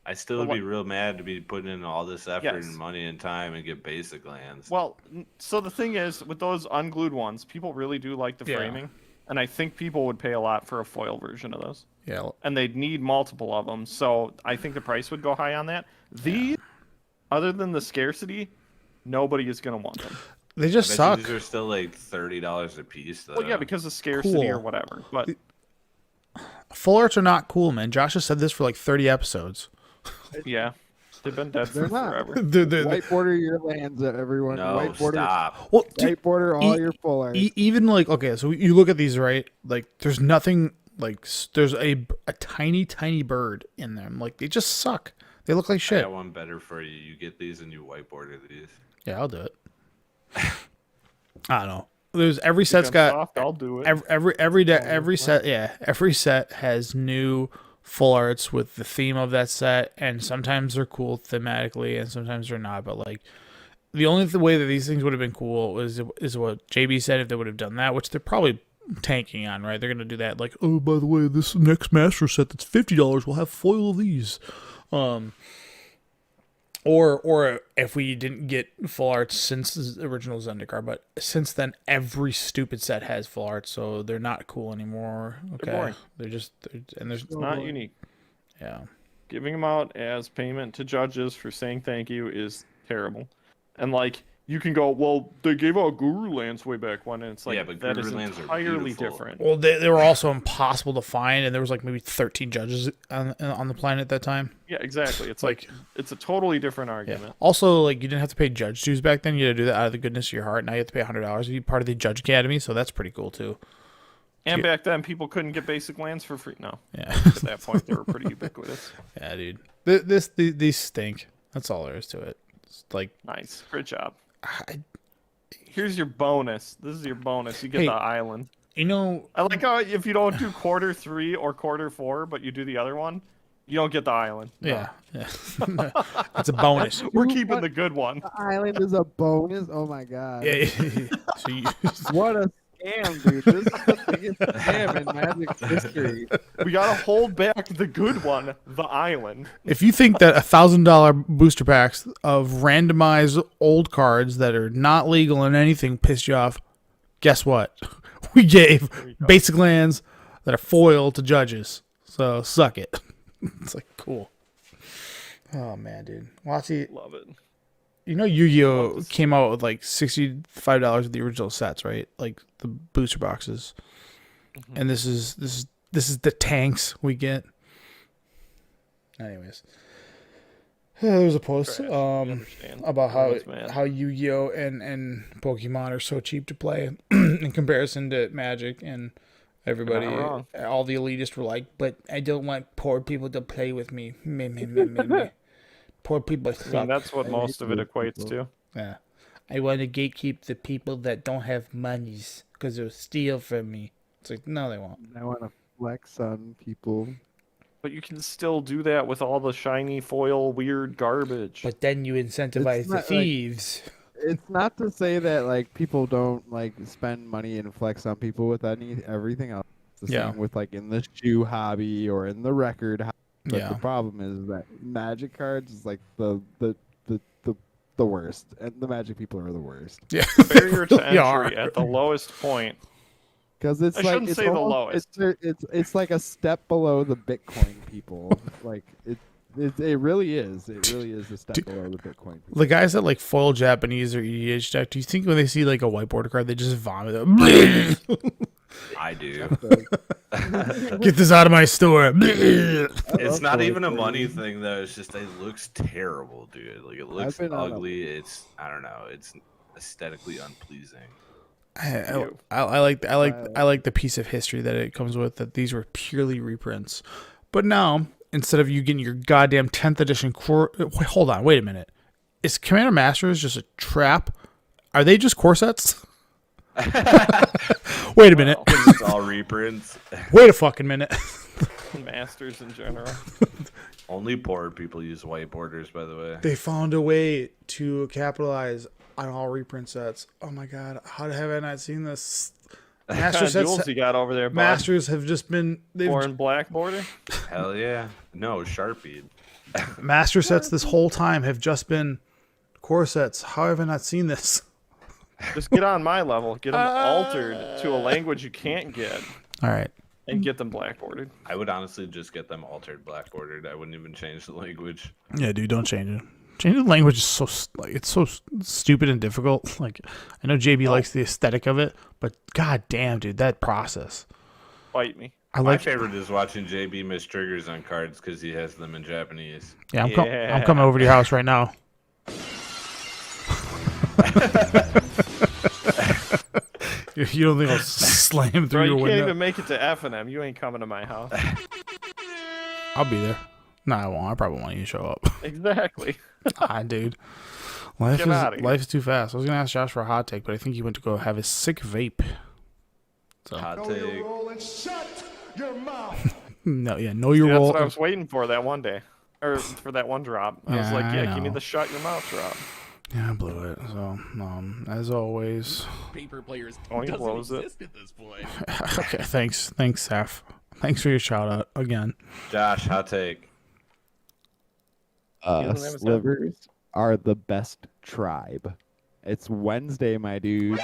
I still would be real mad to be putting in all this effort Yes. and money and time and get basic lands. Well, so the thing is, with those unglued ones, people really do like the Yeah. framing, and I think people would pay a lot for a foil version of those, Yeah. and they'd need multiple of them. So I think the price would go high on that. Other than the scarcity, nobody is gonna want them. They I just bet suck. you these are still like $30 a piece, though. Well, yeah, because of scarcity or Cool. whatever. But Full arts are not cool, man. Josh has said this for like 30 episodes. yeah, they've been dead They're for not. forever. White border your lands, everyone. no, White border, stop. Well, dude, white border all e- your full art. even like okay, so you look at these, right? Like, there's nothing like there's a tiny bird in them. Like, they just suck. They look like I shit. got one better for you. You get these and you whiteboard these. Yeah, I'll do it. I don't know. There's every set's I'm got soft, I'll do it. every set. Yeah, every set has new full arts with the theme of that set, and sometimes they're cool thematically, and sometimes they're not. But like, the only way that these things would have been cool is what JB said if they would have done that, which they're probably tanking on, right? They're gonna do that. Like, oh, by the way, this next master set that's $50 will have foil of these. Or if we didn't get full arts since the original Zendikar, but since then every stupid set has full arts, so they're not cool anymore. Okay, boring. and there's It's not unique. yeah. Giving them out as payment to judges for saying thank you is terrible. And like you can go, well, they gave out Guru Lands way back when, and it's like Yeah, but that Guru is Lands are entirely beautiful. different. Well, they were also impossible to find, and there was like maybe 13 judges on the planet at that time. Yeah, exactly. It's like it's a totally different Yeah. argument. Also, like you didn't have to pay judge dues back then. You had to do that out of the goodness of your heart. Now you have to pay $100 to be part of the Judge Academy, so that's pretty cool too. And back then, people couldn't get basic lands for free. No, Yeah, at that point, they were pretty ubiquitous. yeah, dude. These stink. That's all there is to it. It's like Nice, great job. I, Here's your bonus. This is your bonus. You get Hey. the island. you know, I like how if you don't do quarter 3 or quarter 4, but you do the other one, you don't get the island. No. yeah. It's a bonus. We're keeping the good one. The island is a bonus. Oh my god. Yeah, so you, What a scam, dude. This is the biggest scam in Magic's history. We gotta hold back the good one, the island. if you think that $1,000 booster packs of randomized old cards that are not legal and anything pissed you off, guess what? We gave basic lands that are foil to judges. So suck it. It's like cool. Oh man, dude. Watsy, Love it. you know Yu-Gi-Oh came out with like $65 of the original sets, right? Like the booster boxes. And this is the tanks we get. Anyways. There was a post Trash. We understand. about Everyone's mad. how Yu-Gi-Oh and Pokemon are so cheap to play in comparison to Magic, and everybody, You're not wrong. all the elitists were like, but I don't want poor people to play with me. Me, me, me, me, me. Poor people I mean, suck. that's what most of it equates to. Yeah. I want to gatekeep the people that don't have monies because they'll steal from me. It's like, no, they won't. I want to flex on people. But you can still do that with all the shiny foil weird garbage. But then you incentivize It's the not like- thieves. It's not to say that like people don't like spend money and flex on people with everything else. It's the Yeah. same with like in the shoe hobby or in the record hobby. But Yeah. the problem is that Magic cards is like the worst, and the Magic people are the worst. Yeah. Barrier to They are. entry at the lowest point. Because it's I like shouldn't it's say the almost- It's like a step below the Bitcoin people. Like it really is. It really is a step below the Bitcoin people. The guys that like foil Japanese or EDH deck, do you think when they see like a whiteboard card, they just vomit it? I do. Get this out of my store. It's not even a money thing though. It's just it looks terrible, dude. Like it looks been on a- ugly. It's I don't know. It's aesthetically unpleasing. I like the piece of history that it comes with, that these were purely reprints. But now, instead of you getting your goddamn 10th edition hold on, wait a minute. Is Commander Masters just a trap? Are they just core sets? Wait a minute. It's all reprints. Wait a fucking minute. Masters in general. Only poor people use white borders, by the way. They found a way to capitalize on all reprint sets. Oh my god, how have I not seen this? Master Duels sets, you got over there, bud? Masters have just been Foreign black border. Hell yeah. No, Sharpie. Master sets this whole time have just been core sets. How have I not seen this? Just get on my level. Get them altered to a language you can't get, All right. and get them black bordered. I would honestly just get them altered black bordered. I wouldn't even change the language. Yeah, dude, don't change it. Changing the language is so it's so stupid and difficult. Like, I know JB likes the aesthetic of it, but god damn, dude, that process. Bite me. I My like. favorite is watching JB miss triggers on cards because he has them in Japanese. Yeah, I'm Yeah. coming over to your house right now. You don't think I'll slam Bro, through you your can't window? even make it to F&M. You ain't coming to my house. I'll be there. No, I won't. I probably want you to show up. Exactly. Dude. Life Get outta here. is too fast. I was gonna ask Josh for a hot take, but I think he went to go have his sick vape. So Hot Know your take. role and shut your mouth. no, yeah, know your That's role. what I was waiting for that one day. Or for that one drop. I was like, yeah, give me know. the shut your mouth drop. Yeah, I blew it. So, as always. Paper players Oh, he doesn't blows it. exist at this point. Okay, thanks, Saf. Thanks for your shout out again. Josh, hot take. doesn't have a sound. Slivers are the best tribe. It's Wednesday, my dudes.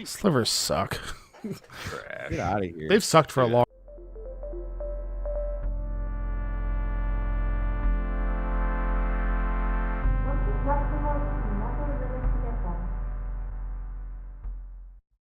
Slivers suck. Trash. Get out of here. They've sucked for a long. Just a